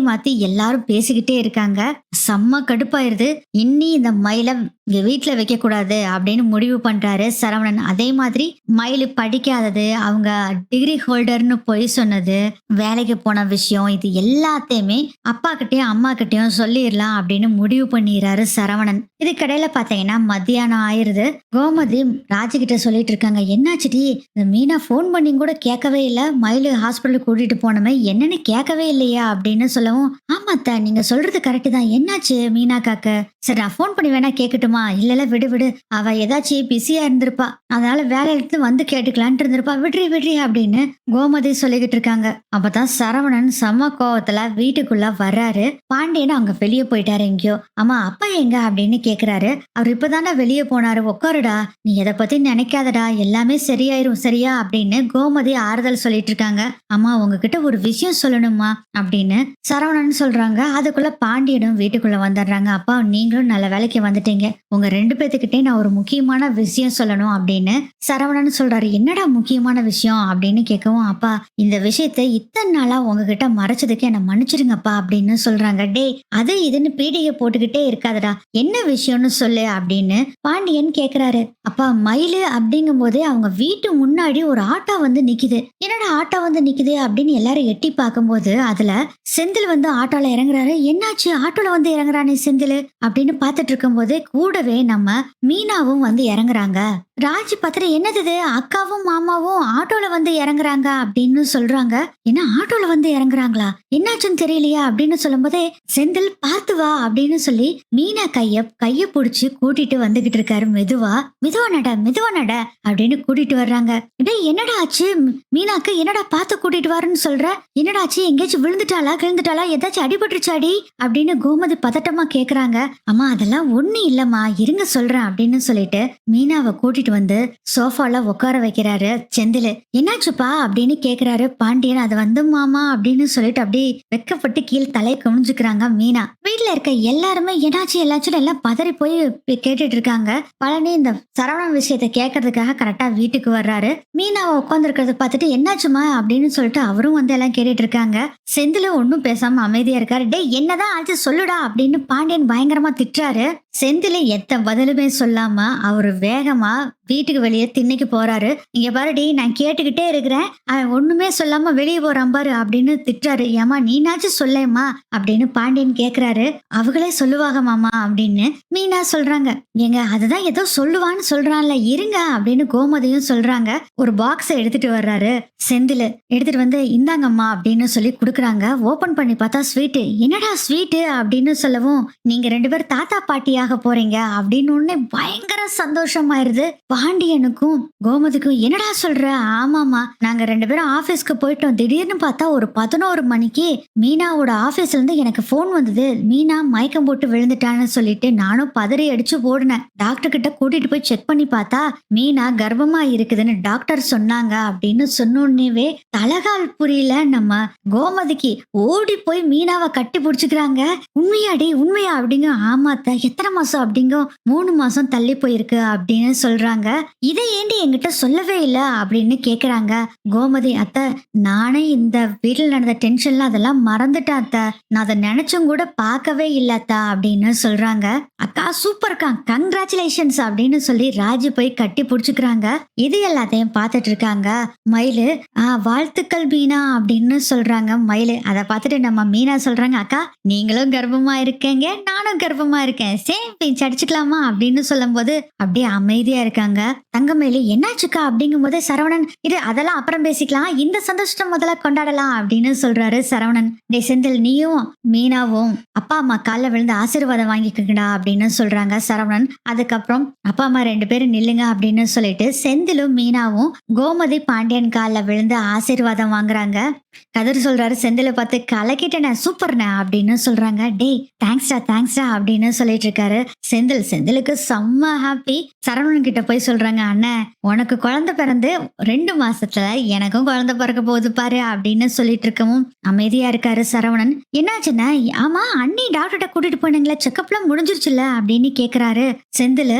மாத்தி எல்லாரும் பேசிக்கிட்டே இருக்காங்க. செம்ம கடுப்பாயிருது. இன்னி இந்த மயில இங்க வீட்டுல வைக்க கூடாது அப்படின்னு முடிவு பண்றாரு சரவணன். அதே மாதிரி மயிலு படிக்காதது, அவங்க டிகிரி ஹோல்டர்னு போய் சொன்னது, வேலைக்கு போன விஷயம், இது எல்லாத்தையுமே அப்பா கிட்டயும் அம்மா கிட்டயும் சொல்லிடலாம் அப்படின்னு முடிவு பண்ணிடுறாரு சரவணன். இதுக்கடையில பாத்தீங்கன்னா மத்தியானம் ஆயிருது. கோமதி ராஜி கிட்ட சொல்லிட்டு இருக்காங்க, என்னாச்சுடி இந்த மீனா போன் பண்ணி கூட கேட்கவே இல்ல, மயிலு ஹாஸ்பிட்டலுக்கு கூட்டிட்டு போனமே என்னன்னு கேட்கவே இல்லையா அப்படின்னு சொல்லவும், ஆமாத்த நீங்க சொல்றது கரெக்ட் தான், என்னாச்சு மீனா காக்க, சரி நான் போன் பண்ணி வேணா கேட்கட்டுமா, இல்ல விடு அவ ஏதாச்சும் பிஸியா இருந்திருப்பா, அதனால வேலை எடுத்து வந்து கேட்டுக்கலான்ட்டு இருந்திருப்பா, விட்ரி அப்படின்னு கோமதி சொல்லிக்கிட்டு இருக்காங்க. அப்பதான் சரவணன் செம கோவத்துல வீட்டுக்குள்ள வர்றாரு. பாண்டியன் அங்க வெளியே போயிட்டாரு எங்கேயோ. அம்மா அப்பா எங்க அப்படின்னு கேக்குறாரு. அவர் இப்பதானே வெளியே போனாரு, உட்காருடா, நீ எதை பத்தி நினைக்காதடா, எல்லாமே சரியாயிரும் சரியா அப்படின்னு கோமதி ஆறுதல் சொல்லிட்டு இருக்காங்க. அம்மா உங்ககிட்ட ஒரு விஷயம் சொல்லணுமா அப்படின்னு சரவணன் சொல்றாங்க. அதுக்குள்ள பாண்டியனும் வீட்டுக்குள்ள வந்துடுறாங்க. அப்பா நீங்களும் நல்ல வேலைக்கு வந்துட்டீங்க, உங்க 2 பேத்துக்கிட்டே நான் ஒரு முக்கியமான விஷயம் சொல்லணும் அப்படின்னு சரவணன் சொல்றாரு. என்னடா முக்கியமான விஷயம் அப்படின்னு கேட்கவும், அப்பா இந்த விஷயத்தை இத்தனை நாளா உங்ககிட்ட மறைச்சதுக்கு என்ன மன்னிச்சிருங்கப்பா அப்படின்னு சொல்றாங்க. டே அது இதுன்னு பீடிகை போட்டுக்கிட்டே இருக்காதடா, என்ன விஷயம்னு சொல்லு அப்படின்னு பாண்டியன் கேக்குறாரு. அப்பா மயிலு அப்படிங்கும் போதே அவங்க வீட்டு முன்னாடி ஒரு ஆட்டோ வந்து நிக்குது. என்னடா ஆட்டோ வந்து நிக்குது அப்படின்னு எல்லாரும் எட்டி பார்க்கும்போது அதுல செந்தில் வந்து ஆட்டோல இறங்குறாரு. என்னாச்சு ஆட்டோல வந்து இறங்குறானே செந்தில் அப்படின்னு பார்த்துட்டு இருக்கும் போதே கூடவே நம்ம மீனாவும் வந்து இறங்குறாங்க. ராஜி பத்திர என்னது அக்காவும் மாமாவும் ஆட்டோல வந்து இறங்குறாங்க அப்படின்னு சொல்றாங்க. என்ன ஆட்டோல வந்து இறங்குறாங்களா, என்னாச்சுன்னு தெரியலையா அப்படின்னு சொல்லும் போதே செந்தில் பார்த்து வா அப்படின்னு சொல்லி மீனா கைய புடிச்சு கூட்டிட்டு வந்துகிட்டு இருக்காரு. மெதுவா நட அப்படின்னு கூட்டிட்டு வர்றாங்க. டேய் என்னடா ஆச்சு மீனாக்கு, என்னடா பார்த்து கூட்டிட்டு வரன்னு சொல்ற, என்னடா ஆச்சு, எங்கேயாச்சும் விழுந்துட்டாளா ஏதாச்சும் அடிபட்டுருச்சாடி அப்படின்னு கோமதி பதட்டமா கேக்குறாங்க. அம்மா அதெல்லாம் ஒண்ணு இல்லம்மா, இருங்க சொல்றேன் அப்படின்னு சொல்லிட்டு மீனாவை கூட்டிட்டு கூட்டிட்டு வந்து சோஃபால உட்கார வைக்கிறாரு செந்தில். என்னாச்சுப்பா அப்படின்னு கேக்குறாரு பாண்டியன். அது வந்து மாமா அப்படின்னு சொல்லிட்டு அப்படியே வெக்கப்பட்டு கீழே தலையை குனிஞ்சுக்கிறாங்க மீனா. வீட்டுல இருக்க எல்லாருமே என்னாச்சு எல்லாச்சும் எல்லாம் பதறி போய் கேட்டுட்டு இருக்காங்க. பழனி இந்த சரவணன் விஷயத்த கேட்கறதுக்காக கரெக்டா வீட்டுக்கு வர்றாரு. மீனாவை உட்கார்ந்து இருக்கிறத பார்த்துட்டு என்னாச்சுமா அப்படின்னு சொல்லிட்டு அவரும் வந்து எல்லாம் கேட்டுட்டு இருக்காங்க. செந்தில ஒன்னும் பேசாம அமைதியா இருக்காரு. டே என்னதான் ஆச்சு சொல்லுடா அப்படின்னு பாண்டியன் பயங்கரமா திட்டுறாரு. செந்தில எத்த பதிலுமே சொல்லாம அவரு வேகமா வீட்டுக்கு வெளியே திண்ணைக்கு போறாரு. இங்க பாருடி நான் கேட்டுக்கிட்டே இருக்கிறேன், அவன் ஒண்ணுமே சொல்லாம வெளியே போறான் பாரு அப்படின்னு திட்டுறாரு. ஏமா நீனாச்சும் சொல்லேம்மா அப்படின்னு பாண்டியன் கேக்குறாரு. அவங்களே சொல்லுவாங்க மாமா அப்படின்னு மீனா சொல்றாங்க. ஏங்க அதுதான் ஏதோ சொல்லுவான்னு சொல்றான்ல இருங்க அப்படின்னு கோமதியும் சொல்றாங்க. ஒரு பாக்ஸை எடுத்துட்டு வர்றாரு செந்தில். எடுத்துட்டு வந்து இந்தாங்கம்மா அப்படின்னு சொல்லி குடுக்குறாங்க. ஓபன் பண்ணி பார்த்தா ஸ்வீட். என்னடா ஸ்வீட் அப்படின்னு சொல்லவும் நீங்க 2 பேரும் தாத்தா பாட்டியாக போறீங்க அப்படின்னு உடனே பயங்கர சந்தோஷமாயிருது பாண்டியனுக்கும் கோமதிக்கும். என்னடா சொல்ற? ஆமாமா நாங்க 2 பேரும் ஆபீஸ்க்கு போயிட்டோம். திடீர்னு பார்த்தா ஒரு 11 மணிக்கு மீனாவோட ஆபீஸ்ல இருந்து எனக்கு போன் வந்தது. மீனா மயக்கம் போட்டு விழுந்துட்டான்னு சொல்லிட்டு நானும் பதறி அடிச்சு ஓடினேன். டாக்டர் கிட்ட கூட்டிட்டு போய் செக் பண்ணி பார்த்தா மீனா கர்ப்பமா இருக்குதுன்னு டாக்டர் சொன்னாங்க அப்படின்னு சொன்னோன்னே தலகால் புரியல நம்ம கோமதிக்கு. ஓடி போய் மீனாவை கட்டி பிடிச்சுக்கிறாங்க. உண்மையாடி உண்மையா அப்படிங்க. ஆமாத்த எத்தனை மாசம் அப்படிங்க? 3 மாசம் தள்ளி போயிருக்கு அப்படின்னு சொல்றாங்க. இதை ஏண்டி என்கிட்ட சொல்லவே இல்ல அப்படின்னு கேக்குறாங்க கோமதி. அத்தை நானே இந்த வீட்டுல நடந்த டென்ஷன்ல அதெல்லாம் மறந்துட்டேன் அத்தை, நான் அதை நினைச்சும் கூட பார்க்கவே இல்ல அத்தா அப்படின்னு சொல்றாங்க. அக்கா சூப்பர்க்கா கங்க்ராச்சுலேஷன்ஸ் அப்படின்னு சொல்லி ராஜி போய் கட்டி பிடிச்சுக்கிறாங்க. இது எல்லாத்தையும் பார்த்துட்டு இருக்காங்க மயிலு. வாழ்த்துக்கள் மீனா அப்படின்னு சொல்றாங்க மயிலு. அதை பார்த்துட்டு நம்ம மீனா சொல்றாங்க, அக்கா நீங்களும் கர்ப்பமா இருக்கீங்க நானும் கர்ப்பமா இருக்கேன், சேம் பிஞ்ச் அடிச்சுக்கலாமா அப்படின்னு சொல்லும் போது அப்படியே அமைதியா இருக்காங்க தங்கமயிலு. என்னாச்சுக்கா அப்படிங்கும் போது சரவணன், இது அதெல்லாம் அப்புறம் பேசிக்கலாம், இந்த சந்தோஷத்தை முதல்ல கொண்டாடலாம் அப்படின்னு சொல்றாரு சரவணன். டே செந்தில் நீயும் மீனாவும் அப்பா அம்மா கால விழுந்து ஆசீர்வாதம் வாங்கிக்கடா அப்படின்னு சொல்றாங்க சரவணன். அதுக்கப்புறம் அப்பா அம்மா 2 பேரும் நில்லுங்க அப்படின்னு சொல்லிட்டு செந்திலும் மீனாவும் கோமதி பாண்டியன் காலில் விழுந்து ஆசீர்வாதம் வாங்குறாங்க. கதிர் சொல்றாரு செந்தில பார்த்து, கலக்கிட்டேன சூப்பர்ண்ண அப்படின்னு சொல்றாங்க. டே தேங்க்ஸ்டா அப்படின்னு சொல்லிட்டு இருக்காரு செந்தில். செந்திலுக்கு செம்ம ஹாப்பி. சரவணன் கிட்ட போய் சொல்றாங்க, அண்ணன் உனக்கு குழந்தை பிறந்து 2 மாசத்துல எனக்கும் குழந்தை பிறக்க போகுது பாரு அப்படின்னு சொல்லிட்டு இருக்கவும் அமைதியா இருக்காரு சரவணன். என்னாச்சுன்னா, ஆமா அண்ணி டாக்டர்கிட்ட கூட்டிட்டு போனீங்களா, செக்கப்லாம் முடிஞ்சிருச்சுல அப்படின்னு கேக்குறாரு செந்தில்.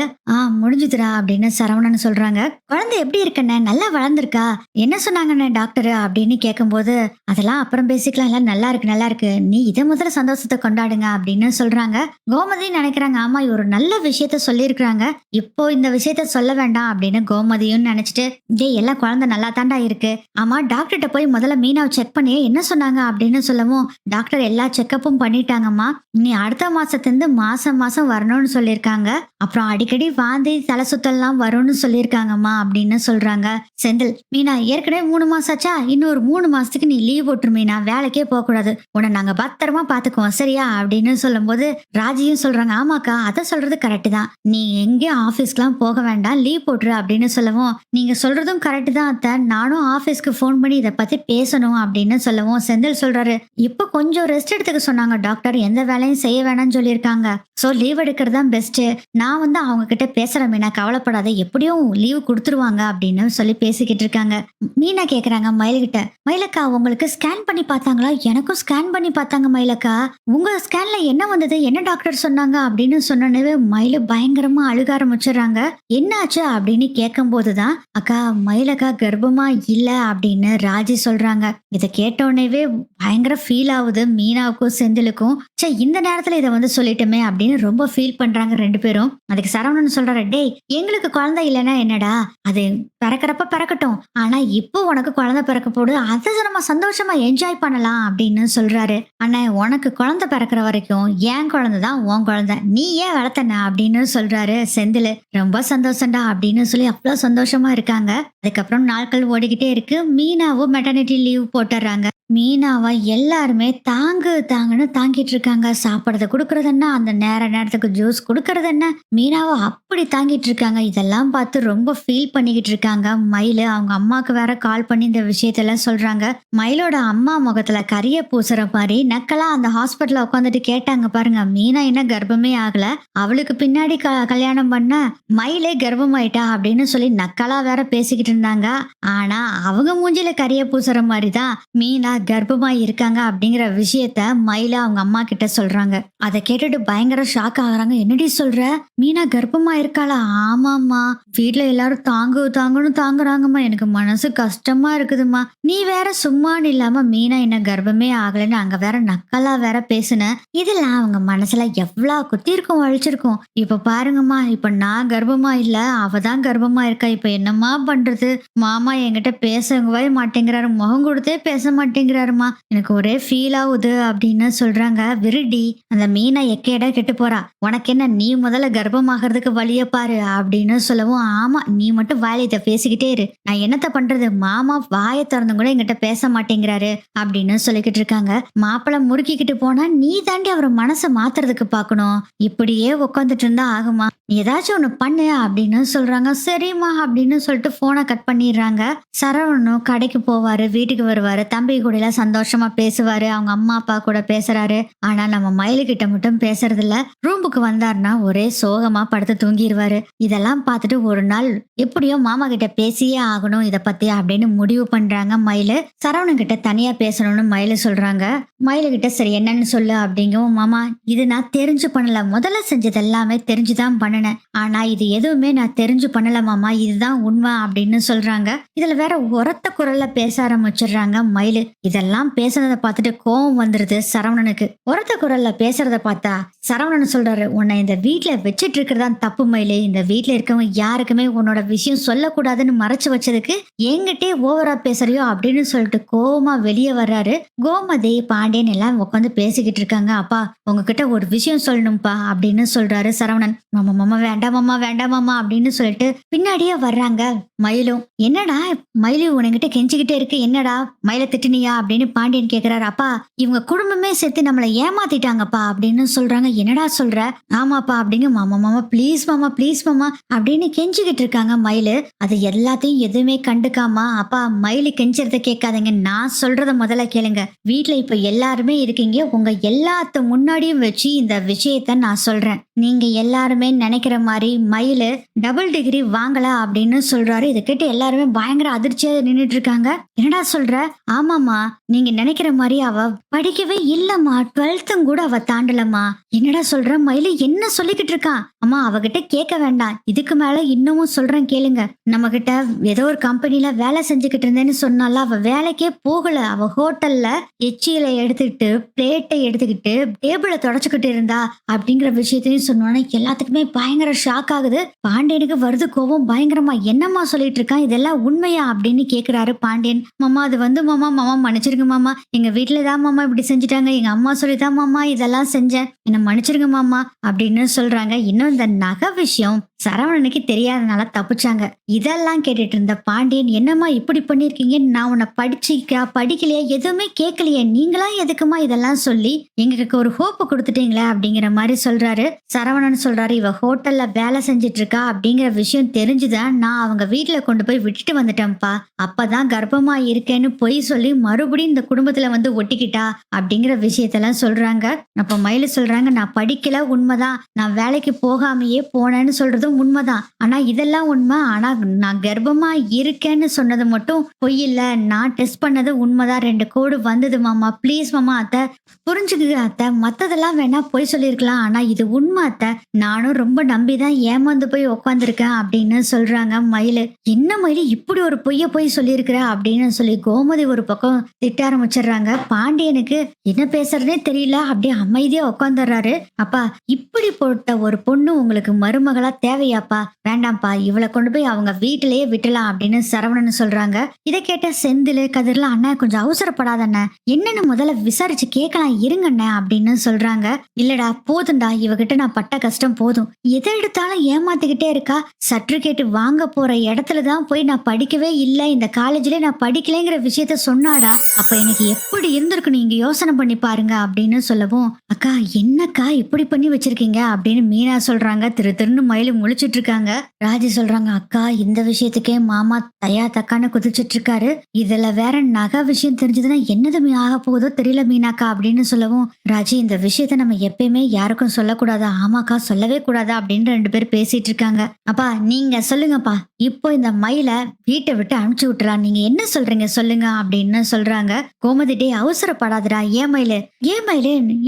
முடிஞ்சுதுரா அப்படின்னு சரவணன் சொல்றாங்க. குழந்தை எப்படி இருக்குண்ணே, நல்லா வளர்ந்துருக்கா, என்ன சொன்னாங்கண்ணே டாக்டர் அப்படின்னு கேட்கும்போது அதெல்லாம் அப்புறம் பேசிக்கலாம், எல்லாம் நல்லா இருக்கு நீ இதை முதல்ல சந்தோஷத்தை கொண்டாடுங்க அப்படின்னு சொல்றாங்க. கோமதி நினைக்கிறாங்க, ஆமா ஒரு நல்ல விஷயத்த சொல்லியிருக்கிறாங்க, இப்போ இந்த விஷயத்த சொல்ல வேண்டாம் அப்படின்னு கோமதியும் நினைச்சிட்டு, டே எல்லாம் குழந்தை நல்லா தாண்டா இருக்கு, ஆமா டாக்டர்கிட்ட போய் முதல்ல மீனாவை செக் பண்ணி என்ன சொன்னாங்க அப்படின்னு சொல்லவும் டாக்டர் எல்லா செக்கப்பும் பண்ணிட்டாங்கம்மா, நீ அடுத்த மாசத்துலேருந்து மாசம் வரணும்னு சொல்லியிருக்காங்க, அப்புறம் அடிக்கடி வாந்தி தலை சுத்தல்லாம் வரும்னு சொல்லியிருக்காங்கம்மா அப்படின்னு சொல்றாங்க செந்தில். மீனா ஏற்கனவே 3 மாசம் ஆச்சா, இன்னொரு 3 மாசத்துக்கு நீ லீவ் போட்டுரு மீனா, வேலைக்கே போக கூடாது, உன்னை நாங்க பத்திரமா பாத்துக்குவோம் சரியா அப்படின்னு சொல்லும் போது ராஜியும் சொல்றாங்க, ஆமாக்கா அதை சொல்றது கரெக்ட் தான், நீ எங்கேயும் ஆபீஸ்க்குலாம் போக வேண்டாம் லீவ் போட்டுரு அப்படின்னு சொல்லவும், நீங்க சொல்றதும் கரெக்ட் தான் அத்தை, நானும் ஆபீஸ்க்கு போன் பண்ணி இதை பத்தி பேசணும் அப்படின்னு சொல்லவும் செந்தில் சொல்றாரு, இப்போ கொஞ்சம் ரெஸ்ட் எடுத்துக்க சொன்னாங்க டாக்டர், எந்த வேலையும் செய்ய வேணாம்னு சொல்லியிருக்காங்க, சோ லீவ் எடுக்கிறது தான் பெஸ்ட், நான் வந்து அவங்க கிட்ட பேசுறேன் மீனா கவலைப்படாத, எப்படியும் லீவ் கொடுத்துருவாங்க அப்படின்னு சொல்லி பேசிக்கிட்டு இருக்காங்க. மீனா கேக்குறாங்க மயில்கிட்ட, மயிலக்கா உங்களுக்கு ஸ்கேன் பண்ணி பார்த்தாங்களா? எனக்கும் ஸ்கேன் பண்ணி பார்த்தாங்க மயிலக்கா, உங்க ஸ்கேன்ல என்ன வந்தது, என்ன டாக்டர் சொன்னாங்க அப்படின்னு சொன்னனவே மயிலு பயங்கரமா அழுக ஆரம்பிச்சிடுறாங்க. என்னாச்சு அப்படின்னு கேட்கும் போதுதான், அக்கா மயிலக்கா கர்ப்பமா இல்ல அப்படின்னு ராஜி சொல்றாங்க. இதை கேட்டோடனேவே பயங்கர ஃபீல் ஆகுது மீனாவுக்கும் செந்திலுக்கும். சே இந்த நேரத்துல இதை வந்து சொல்லிட்டோமே அப்படின்னு ரொம்ப ஃபீல் பண்றாங்க 2 பேரும். அதுக்கு சரவணன் சொல்றாரு, டேய் எங்களுக்கு குழந்தை இல்லைன்னா என்னடா, அது பிறக்கிறப்ப பிறக்கட்டும், ஆனா இப்போ உனக்கு குழந்தை பிறக்க போடு, அதை நம்ம சந்தோஷமா என்ஜாய் பண்ணலாம் அப்படின்னு சொல்றாரு. அண்ணா உனக்கு குழந்தை பிறக்கிற வரைக்கும் என் குழந்தை தான் உன் குழந்தை, நீ ஏன் வளர்த்தன அப்படின்னு சொல்றாரு செந்தில். ரொம்ப சந்தோஷம்டா அப்படின்னு சொல்லி அவ்வளவு சந்தோஷமா இருக்காங்க. அதுக்கப்புறம் நாட்கள் ஓடிக்கிட்டே இருக்கு. மீனாவும் மெட்டர்னிட்டி லீவ் போட்டுறாங்க. மீனாவை எல்லாருமே தாங்கு தாங்குன்னு தாங்கிட்டு இருக்காங்க. சாப்பிடறத குடுக்கறது அந்த நேரத்துக்கு ஜூஸ் குடுக்கறது மீனாவை அப்படி தாங்கிட்டு இருக்காங்க. இதெல்லாம் பார்த்து ரொம்ப ஃபீல் பண்ணிக்கிட்டு இருக்காங்க. மயிலு அவங்க அம்மாக்கு வேற கால் பண்ணி இந்த விஷயத்தெல்லாம் சொல்றாங்க. மயிலோட அம்மா முகத்துல கரிய பூசுற மாதிரி நக்கலா அந்த ஹாஸ்பிட்டல்ல உட்காந்துட்டு கேட்டாங்க பாருங்க, மீனா என்ன கர்ப்பமே ஆகல, அவளுக்கு பின்னாடி கல்யாணம் பண்ண மயிலே கர்ப்பமாயிட்டா அப்படின்னு சொல்லி நக்கலா வேற பேசிக்கிட்டு இருந்தாங்க. ஆனா அவங்க மூஞ்சில கரிய பூசுற மாதிரிதான் மீனா கர்ப்பமா இருக்காங்க அப்படிங்கிற விஷயத்த மயிலா அவங்க அம்மா கிட்ட சொல்றாங்க. அதை கேட்டுட்டு பயங்கர ஷாக் ஆகுறாங்க. என்னடி சொல்ற, மீனா கர்ப்பமா இருக்காளா? ஆமாம்மா, வீட்டுல எல்லாரும் தாங்குன்னு தாங்குறாங்கம்மா, எனக்கு மனசு கஷ்டமா இருக்குதுமா. நீ வேற சும்மான்னு இல்லாம மீனா என்ன கர்ப்பமே ஆகலைன்னு அங்க வேற நக்கலா வேற பேசுன. இதுல அவங்க மனசுல எவ்வளவு குத்தி இருக்கும், அழிச்சிருக்கும். இப்ப பாருங்கம்மா, இப்ப நான் கர்ப்பமா இல்ல, அவதான் கர்ப்பமா இருக்கா. இப்ப என்னம்மா பண்றது? மாமா என்கிட்ட பேசவே மாட்டேங்கிறாரு, முகம் கொடுத்தே பேச மாட்டேங்கிறாருமா, எனக்கு ஒரே ஃபீல் ஆகுது அப்படின்னு சொல்றாங்க. விருடி, அந்த மீனா எக்கேடா கெட்டு போறா, உனக்கு என்ன, நீ முதல்ல கர்ப்பமாகறதுக்கு வழிய பாரு அப்படின்னு சொல்லவும், ஆமா நீ மட்டும் வாயில பேசிக்கிட்டே இரு, நான் என்னத்த பண்றது, மாமா வாயை திறந்து கூட என்கிட்ட பேச மாட்டேங்கிறாரு அப்படின்னு சொல்லிக்கிட்டு இருக்காங்க. மாப்பிள்ளை முறுக்கிக்கிட்டு போனா நீ தாண்டி அவரை மனசை மாத்துறதுக்கு பாக்கணும், இப்படியே உட்காந்துட்டு இருந்தா ஆகுமா, நீ ஏதாச்சும் ஒண்ணு பண்ணு அப்படின்னு சொல்றாங்க. சரிம்மா அப்படின்னு சொல்லிட்டு போனை கட் பண்ணிடுறாங்க. சரவணனும் கடைக்கு போவாரு, வீட்டுக்கு வருவாரு, தம்பி கூட எல்லாம் சந்தோஷமா பேசுவாரு, அவங்க அம்மா அப்பா கூட பேசுறாரு. ஆனா நம்ம மயிலுகிட்ட மட்டும் பேசுறது இல்ல. ரூமுக்கு வந்தாருன்னா ஒரே சோகமா படுத்து தூங்கிடுவாரு. இதெல்லாம் பார்த்துட்டு ஒரு நாள் எப்படியோ மாமா கிட்ட பேசியே ஆகணும் இத பத்தி அப்படின்னு முடிவு பண்றாங்க. மயிலு சரவணன் கிட்ட தனியா பேசணும்னு மயிலு சொல்றாங்க. மயிலு கிட்ட சரி என்னன்னு சொல்லு அப்படிங்கவும், மாமா இது நான் தெரிஞ்சு பண்ணல, முதல்ல செஞ்சது எல்லாமே தெரிஞ்சுதான் பண்ணினேன், ஆனா இது எதுவுமே நான் தெரிஞ்சு பண்ணல மாமா, இதுதான் உண்மை அப்படின்னு சொல்றாங்க. இதுல வேற உரத்த குரல்ல பேச ஆரம்பிச்சிடுறாங்க மயிலு. இதெல்லாம் பேசுறத பார்த்துட்டு கோவம் வந்துருது சரவணனுக்கு. உரத்த குரல்ல பேசுறத பார்த்தா சரவணன் சொல்றாரு, உன்னை இந்த வீட்டுல வச்சிட்டு இருக்கிறதான் தப்பு மயிலு, இந்த வீட்டுல இருக்கவங்க யாருக்குமே உன்னோட விஷயம் சொல்லக்கூடாதுன்னு மறைச்சு வச்சதுக்கு என்கிட்டே ஓவரா பேசுறியோ அப்படின்னு சொல்லிட்டு கோவமா வெளியே வர்றாரு. கோமதி பாண்டியன் எல்லாம் உட்காந்து பேசிக்கிட்டு இருக்காங்க. அப்பா உங்ககிட்ட ஒரு விஷயம் சொல்லணும்பா அப்படின்னு சொல்றாரு சரவணன். மாமா மாமா வேண்டாம் மாமா வேண்டாம் மாமா அப்படின்னு சொல்லிட்டு பின்னாடியே வர்றாங்க மயிலும். என்னடா மயிலு உனகிட்ட கெஞ்சிக்கிட்டே இருக்கு, என்னடா மயில திட்டினியா அப்படின்னு பாண்டியன் கேக்குறாரு. அப்பா இவங்க குடும்பமே சேர்த்து நம்மளை ஏமாத்திட்டாங்கப்பா அப்படின்னு சொல்றாங்க. என்னடா சொல்ற? ஆமாப்பா அப்படிங்க. மாமா மாமா ப்ளீஸ் மாமா அப்படின்னு கெஞ்சிக்கிட்டு இருக்காங்க மயிலு. அது எல்லாத்தையும் எதுவுமே கண்டுக்காம, அப்பா மயிலு கெஞ்சறத கேட்காதீங்க, நான் சொல்றத முதல்ல கேளுங்க, வீட்டுல இப்ப எல்லாருமே இருக்கீங்க, உங்க எல்லாத்த முன்னாடியும் வச்சு இந்த விஷயத்த நான் சொல்றேன், நீங்க எல்லாருமே நினைக்கிற மாதிரி மயிலு டபுள் டிகிரி வாங்கல அப்படின்னு சொல்றாரு. இதை கேட்டு எல்லாருமே பயங்கர அதிர்ச்சியா நின்றுட்டு இருக்காங்க. என்னடா சொல்ற? ஆமாமா, நீங்க நினைக்கிற மாதிரி அவ படிக்கவே இல்லம்மா, 12th கூட அவ தாண்டலம்மா. என்னடா சொல்ற? மயிலு என்ன சொல்லிக்கிட்டு இருக்கான்? அம்மா அவகிட்ட கேட்க வேண்டாம், இதுக்கு மேல இன்னமும் சொல்றேன் கேளுங்க. நம்ம கிட்ட ஏதோ ஒரு கம்பெனில வேலை செஞ்சுக்கிட்டு இருந்தேன்னு சொன்னால, அவ வேலைக்கே போகல, அவ ஹோட்டல்ல எச்சியில எடுத்துக்கிட்டு பிளேட்டை எடுத்துக்கிட்டு டேபிளை தொடச்சுக்கிட்டு இருந்தா அப்படிங்கிற விஷயத்தையும் சொன்னோன்னா எல்லாத்துக்குமே பயங்கர ஷாக் ஆகுது. பாண்டியனுக்கு வருது கோவம் பயங்கரமா. என்னம்மா சொல்லிட்டு இருக்கான், இதெல்லாம் உண்மையா அப்படின்னு கேக்குறாரு பாண்டியன். மாமா அது வந்து மாமா மன்னிச்சிருங்க மாமா, எங்க வீட்டுலதான் மாமா இப்படி செஞ்சுட்டாங்க, எங்க அம்மா சொல்லிதான் மாமா இதெல்லாம் செஞ்சேன், என்ன மன்னிச்சிருங்க மாமா அப்படின்னு சொல்றாங்க. இன்னும் இந்த நகை விஷயம் சரவணனுக்கு தெரியாதனால தப்பிச்சாங்க. இதெல்லாம் கேட்டுட்டு இருந்த பாண்டியன், என்னம்மா இப்படி பண்ணிருக்கீங்க, நான் உன்னை படிக்கலையா, எதுவுமே கேட்கலையே, நீங்களா எதுக்குமா இதெல்லாம் சொல்லி எங்களுக்கு ஒரு ஹோப்பு கொடுத்துட்டீங்களே அப்படிங்கிற மாதிரி சொல்றாரு. சரவணன் சொல்றாரு, இவ ஹோட்டல்ல வேலை செஞ்சிட்டு இருக்கா அப்படிங்கிற விஷயம் தெரிஞ்சுதான் நான் அவங்க வீட்டுல கொண்டு போய் விட்டுட்டு வந்துட்டேன்ப்பா, அப்பதான் கர்ப்பமா இருக்கேன்னு பொய் சொல்லி மறுபடியும் இந்த குடும்பத்துல வந்து ஒட்டிக்கிட்டா அப்படிங்கிற விஷயத்தெல்லாம் சொல்றாங்க. அப்ப மயிலு சொல்றாங்க, நான் படிக்கல உண்மைதான், நான் வேலைக்கு போகாமையே போனேன்னு சொல்றதும் உண்மைதான், ஆனா இதெல்லாம் உண்மை, ஆனா நான் கர்ப்பமா இருக்கேன்னு சொன்னது மட்டும் பொய் இல்ல, நான் டெஸ்ட் பண்ணது உண்மைதான், 2 கோடு வந்தது மாமா, ப்ளீஸ் மாமா அத்தை புரிஞ்சுக்குங்க அத்தை, மத்ததெல்லாம் வேணா பொய் சொல்லிருக்கலாம், ஆனா இது உண்மை அத்தை, நானும் ரொம்ப நம்பிதான் ஏமாந்து போய் உட்காந்துருக்கேன் அப்படின்னு சொல்றாங்க மயிலு. என்ன மயிலு இப்படி ஒரு பொய்ய போய் சொல்லியிருக்கிற அப்படின்னு சொல்லி கோமதி ஒரு பக்கம் திட்ட ஆரம்பிச்சிடுறாங்க. பாண்டியனுக்கு என்ன பேசுறதுனே தெரியல, அப்படியே அமைதியா உட்காந்துடுறாரு. அப்பா இப்படி போட்ட ஒரு பொண்ணு உங்களுக்கு மருமகளா தேவை தேவையாப்பா? வேண்டாம்ப்பா, இவளை கொண்டு போய் அவங்க வீட்டிலேயே விட்டுலாம் அப்படின்னு சரவணன் சொல்றாங்க. இதை கேட்ட செந்தில் கதிர்லாம், அண்ணா கொஞ்சம் அவசரப்படாத அண்ணா, என்னன்னு முதல்ல விசாரிச்சு கேட்கலாம் இருங்கண்ணே அப்படின்னு சொல்றாங்க. இல்லடா போதும்டா, இவகிட்ட நான் பட்ட கஷ்டம் போதும். எதை எடுத்தாலும் ஏமாத்திக்கிட்டே இருக்கா. சர்டிபிகேட் வாங்க போற இடத்துலதான் போய் நான் படிக்கவே இல்லை, இந்த காலேஜ்ல நான் படிக்கலைங்கிற விஷயத்த சொன்னாடா. அப்ப எனக்கு எப்படி இருந்திருக்கு நீங்க யோசனை பண்ணி பாருங்க அப்படின்னு சொல்லவும், அக்கா என்னக்கா இப்படி பண்ணி வச்சிருக்கீங்க அப்படின்னு மீனா சொல்றாங்க. திருன்னு மயிலு முழிச்சிட்டு இருக்காங்க. ராஜி சொல்றாங்க, அக்கா இந்த விஷயத்துக்கே மாமா தயா தக்கான்னு குதிச்சிட்டு இருக்காரு, இதுல வேற நகை விஷயம் தெரிஞ்சதுன்னா என்னதுமே ஆக போகுதோ தெரியல மீனாக்கா அப்படின்னு சொல்லவும், ராஜி இந்த விஷயத்த நம்ம எப்பயுமே யாருக்கும் சொல்லக்கூடாதா? ஆமாக்கா சொல்லவே கூடாதா அப்படின்னு 2 பேர் பேசிட்டு இருக்காங்க. அப்பா நீங்க சொல்லுங்கப்பா, இப்போ இந்த மயில வீட்டை விட்டு அனுப்பிச்சு விட்டுறா, நீங்க என்ன சொல்றீங்க சொல்லுங்க அப்படின்னு சொல்றாங்க. கோமதி டே அவசரப்படாதடா, ஏன் மயிலு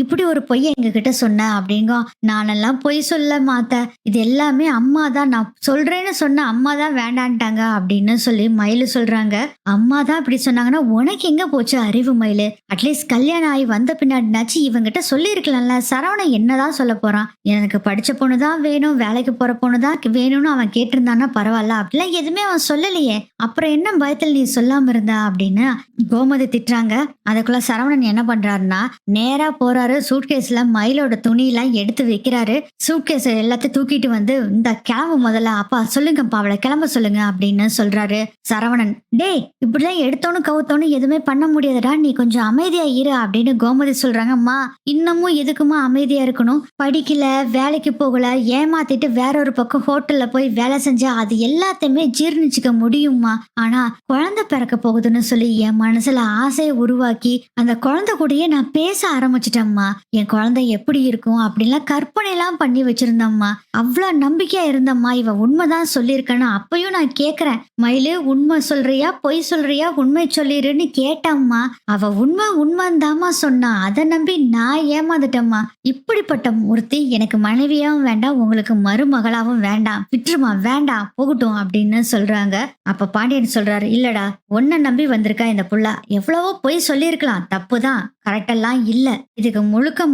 இப்படி ஒரு பொய்ய எங்க கிட்ட சொன்ன அப்படிங்க. நானெல்லாம் பொய் சொல்ல மாட்டேன், இது எல்லாமே அம்மா தான், நான் சொல்றேன்னு சொன்ன அம்மா தான் வேண்டான்ட்டாங்க அப்படின்னு சொல்லி மயிலு சொல்றாங்க. அம்மா தான் இப்படி சொன்னாங்கன்னா உனக்கு எங்க போச்சு அறிவு மயிலு? அட்லீஸ்ட் கல்யாணம் ஆகி வந்த பின்னாடினாச்சு இவங்கிட்ட சொல்லி இருக்கலாம்ல. சரவணன் என்னதான் சொல்ல போறான்? எனக்கு படிச்ச பொண்ணுதான் வேணும், வேலைக்கு போற பொண்ணுதான் வேணும்னு அவன் கேட்டிருந்தான்னா பரவாயில்ல, அப்படிலாம் எதுவுமே அவன் சொல்லலையே, அப்புறம் என்ன பயத்துல நீ சொல்லாம இருந்தா அப்படின்னு கோமதி திட்டுறாங்க. அதுக்குள்ள சரவணன் என்ன பண்றாருன்னா நேரா போறாரு, சூட்கேஸ்ல மயிலோட துணியெல்லாம் எடுத்து வைக்கிறாரு. சூட்கேஸ் எல்லாத்தையும் தூக்கிட்டு வந்து, இந்த கிளம்பு முதல்ல, அப்பா சொல்லுங்கப்பா அவளை கிளம்ப சொல்லுங்க அப்படின்னு சொல்றாரு. சரவணன், டேய் இப்படிலாம் எடுத்தோன்னு கவுத்தோன்னு எதுவுமே பண்ண முடியாதுடா, நீ கொஞ்சம் அமைதியா இரு அப்படின்னு கோமதி சொல்றாங்க. அம்மா இன்னமும் எதுக்குமா அமைதியா இருக்கணும்? படிக்கல, வேலைக்கு போகல, ஏமாத்திட்டு வேற ஒரு பக்கம் ஹோட்டல்ல போய் வேலை செஞ்சா அது எல்லாத்தையுமே ஜீர்ணிச்சுக்க முடியுமா? ஆனா குழந்தை பிறக்க போகுதுன்னு சொல்லி என் மனசுல ஆசையை உருவாக்கி அந்த குழந்தை கூடயே நான் பேச ஆரம்பிச்சிட்டேம்மா. என் குழந்தை எப்படி இருக்கும் அப்படின்லாம் கற்பனை எல்லாம் பண்ணி வச்சிருந்தம்மா. அவ்வளவு நம்பிக்கையா இருந்தம்மா, இவ உண்மைதான் சொல்லியிருக்கேன்னு. அப்பயும் நான் கேக்குறேன், மயிலு உண்மை சொல்றியா பொய் சொல்றியா, உண்மை சொல்லிருன்னு கேட்டம்மா. அவ உண்மைந்தாமா சொன்னா, அதை நம்பி நான் ஏமாந்துட்டம்மா. இப்படிப்பட்ட ஒருத்தி எனக்கு மனைவியாவும் வேண்டாம், உங்களுக்கு மருமகளாவும் வேண்டாம், விட்டுருமா, வேண்டாம் போகட்டும் அப்படின்னு சொல்றாங்க. அப்ப பாண்டியன் சொல்றாரு, இல்லடா உன்னை நம்பி வந்திருக்கா இந்த புள்ள, எவ்வளவோ பொய் சொல்லியிருக்கலாம், தப்புதான், கரெக்டெல்லாம் இல்ல. இதுக்கு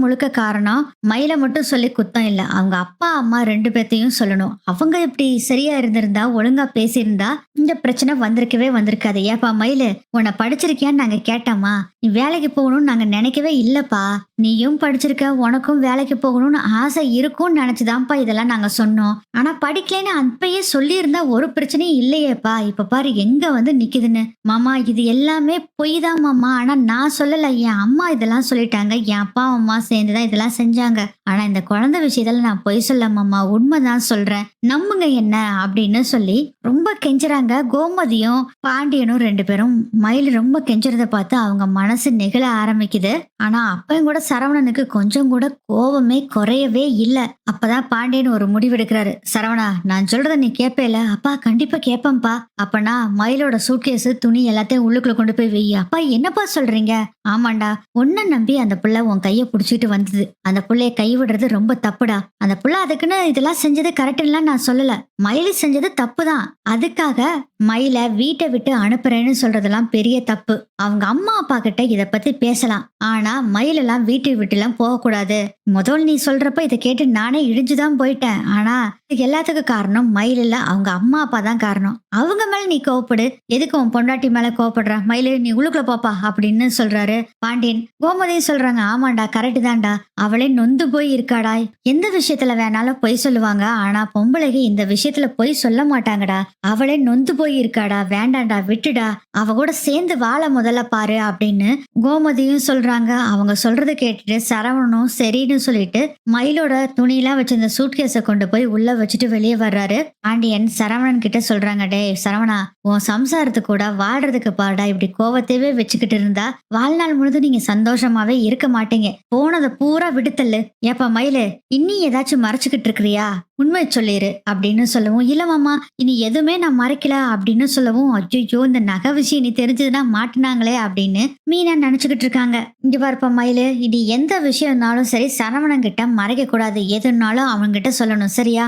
முழுக்க காரணம் மயில மட்டும் சொல்லி குத்தம் இல்ல, அவங்க அப்பா அம்மா 2 பேர்த்தையும் சொல்லணும். அவங்க இப்படி சரியா இருந்திருந்தா, ஒழுங்கா பேசியிருந்தா இந்த பிரச்சனை வந்திருக்காது. ஏப்பா மயிலு, உன்னை படிச்சிருக்கியான்னு நாங்க கேட்டோமா? நீ வேலைக்கு போகணும்னு நாங்க நினைக்கவே இல்லப்பா. நீயும் படிச்சிருக்க, உனக்கும் வேலைக்கு போகணும்னு ஆசை இருக்கும்னு நினைச்சுதான்ப்பா இதெல்லாம் நாங்க சொன்னோம். ஆனா படிக்கலன்னு அப்பயே சொல்லி இருந்தா ஒரு பிரச்சனையும் இல்லையேப்பா. இப்ப பாரு எங்க வந்து நிக்குதுன்னு. மாமா இது எல்லாமே பொய் தான் மாமா, ஆனா நான் சொல்லல, என் அம்மா இதெல்லாம் சொல்லிட்டாங்க, என் அப்பா அம்மா சேர்ந்துதான் இதெல்லாம் செஞ்சாங்க. ஆனா இந்த குழந்தை விஷயத்துல நான் பொய் சொல்ல மாமா, உண்மைதான் சொல்றேன், நம்புங்க என்ன அப்படின்னு சொல்லி ரொம்ப கெஞ்சுறாங்க. கோமதியும் பாண்டியனும் 2 பேரும் மயில் ரொம்ப கெஞ்சுறத பார்த்து அவங்க மனசு நெகிழ ஆரம்பிக்குது. ஆனா அப்பயும் கூட சரவணனுக்கு கொஞ்சம் கூட கோபமே குறையவே இல்ல. அப்பதான் பாண்டியன் ஒரு முடிவெடுக்கிறாரு. சரவணா நான் சொல்றத நீ கேப்பேல? அப்பா கண்டிப்பா கேப்பேன்பா. அப்பனா மயிலோட சூட்கேஸ் துணி எல்லாத்தையும் உள்ளுக்குள்ள கொண்டு போய் வை. அப்பா என்னப்பா சொல்றீங்க? ஆமாண்டா, உன்னை நம்பி அந்த புள்ள உன் கைய புடிச்சிட்டு வந்தது, அந்த புள்ளைய கைவிடுறது ரொம்ப தப்புடா. அந்த புள்ள அதுக்குன்னு இதெல்லாம் செஞ்சது கரெக்ட்லாம் நான் சொல்லல, மயிலு செஞ்சது தப்புதான். அதுக்காக மயில வீட்டை விட்டு அனுப்புறேன்னு சொல்றதெல்லாம் பெரிய தப்பு. அவங்க அம்மா அப்பா கிட்ட இத பத்தி பேசலாம், ஆனா மயிலெல்லாம் வீட்டை விட்டு எல்லாம் போக கூடாது. முதல் நீ சொல்றப்ப இதை கேட்டு நானே இடிஞ்சுதான் போயிட்டேன். ஆனா இதுக்கு எல்லாத்துக்கும் காரணம் மயில் இல்ல, அவங்க அம்மா அப்பா தான் காரணம். அவங்க மேல நீ கோவப்படு, எதுக்கு உன் பொண்டாட்டி மேல கோவப்படுற? மயிலு நீ உள்ளுக்குள்ள போப்பா அப்படின்னு சொல்றாரு பாண்டியன். கோமதி சொல்றாங்க, ஆமாண்டா கரெக்ட் தான்டா, அவளே நொந்து போய் இருக்காடா. எந்த விஷயத்துல வேணாலும் பொய் சொல்லுவாங்க, ஆனா பொம்பளைங்க இந்த விஷயத்துல பொய் சொல்ல மாட்டாங்கடா. அவளே நொந்து போய் இருக்காடா, வேண்டாண்டா விட்டுடா, அவ கூட சேர்ந்து வாழ முதல்ல பாரு அப்படின்னு கோமதியும் சொல்றாங்க. அவங்க சொல்றதை கேட்டுட்டு சரவணனும் சரின்னு சொல்லிட்டு மயிலோட துணியெல்லாம் வச்சிருந்த சூட்கேஸை கொண்டு போய் உள்ள வச்சுட்டு வெளியே வர்றாரு. பாண்டியன் சரவணன் கிட்ட சொல்றாங்க, டே சரவணா உன் சம்சாரத்து கூட வாழ்றதுக்கு பாருடா, இப்படி கோவத்தையே வச்சுக்கிட்டு இருந்தா வாழ்நாள் முழுதும் நீங்க சந்தோஷமாவே இருக்க மாட்டீங்க, போனதை பூரா விடுத்தல்லு. ஏப்பா மயிலு இன்னி ஏதாச்சும் மறைச்சுக்கிட்டு இருக்கிறியா, உண்மை சொல்லிரு அப்படின்னு சொல்லவும், இல்ல மாமா இனி எதுவுமே நான் மறைக்கல அப்படின்னு சொல்லவும், ஐயோ இந்த நகை விஷயம் நீ தெரிஞ்சதுன்னா மாட்டினாங்களே அப்படின்னு மீனா நினைச்சுக்கிட்டு இருக்காங்க. இங்க பாருப்பா மயிலு, இது எந்த விஷயம்னாலும் சரி சரவணன் கிட்ட மறைக்க கூடாது. எதுனாலும் அவன்கிட்ட சொல்லணும், சரியா?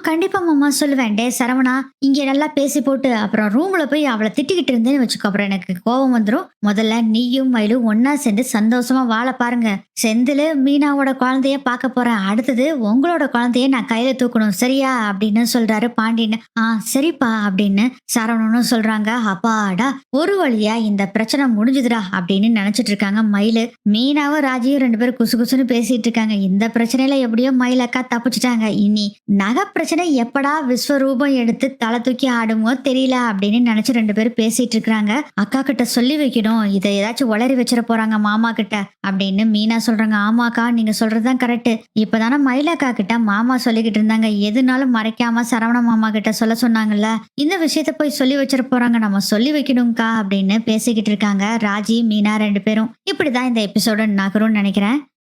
கண்டிப்பா மாமா சொல்லுவேன். டே சரவணா, இங்க நல்லா பேசி போட்டு அப்புறம் ரூம்ல போய் அவளை திட்டிக்கிட்டு இருந்தேன்னு வச்சுக்கோ, அப்புறம் எனக்கு கோபம் வந்துடும். முதல்ல நீயும் மயிலும் ஒன்னா சேர்ந்து சந்தோஷமா வாழ பாருங்க. செந்தில் மீனாவோட குழந்தைய பார்க்க போறேன், அடுத்தது உங்களோட குழந்தைய நான் கையில தூக்கணும், சரியா அப்படின்னு சொல்றாரு பாண்டியன். சரிப்பா அப்படின்னு சரவணனும் சொல்றாங்க. அப்பாடா, ஒரு வழியா இந்த பிரச்சனை முடிஞ்சுதுடா அப்படின்னு நினைச்சிட்டு இருக்காங்க மயிலு. மீனாவும் ராஜியும் 2 பேரும் குசு குசுன்னு பேசிட்டு இருக்காங்க. இந்த பிரச்சனையில எப்படியோ மயில் அக்கா தப்பிச்சுட்டாங்க. இனி நகை பிரச்சனை எப்படா விஸ்வரூபம் எடுத்து தலை தூக்கி ஆடுமோ தெரியல அப்படின்னு நினைச்சு 2 பேரும் பேசிட்டு இருக்காங்க. அக்கா கிட்ட சொல்லி வைக்கணும், இதை ஏதாச்சும் உளறி வச்சிட போறாங்க மாமா கிட்ட அப்படின்னு மீனா சொல்றாங்க. ஆமாக்கா, நீங்க சொல்றதுதான் கரெக்ட். இப்பதானே மயிலக்கா கிட்ட மாமா சொல்லிக்கிட்டு இருந்தாங்க, எதுனாலும் மறைக்காம சரவண மாமா கிட்ட சொல்ல சொன்னாங்கல்ல, இந்த விஷயத்த போய் சொல்லி வச்சிட போறாங்க, நம்ம சொல்லி வைக்கணும்க்கா அப்படின்னு பேசிக்கிட்டு இருக்காங்க ராஜி மீனா 2 பேரும். இப்படிதான் இந்த எபிசோட நகரும்னு நினைக்கிறேன்.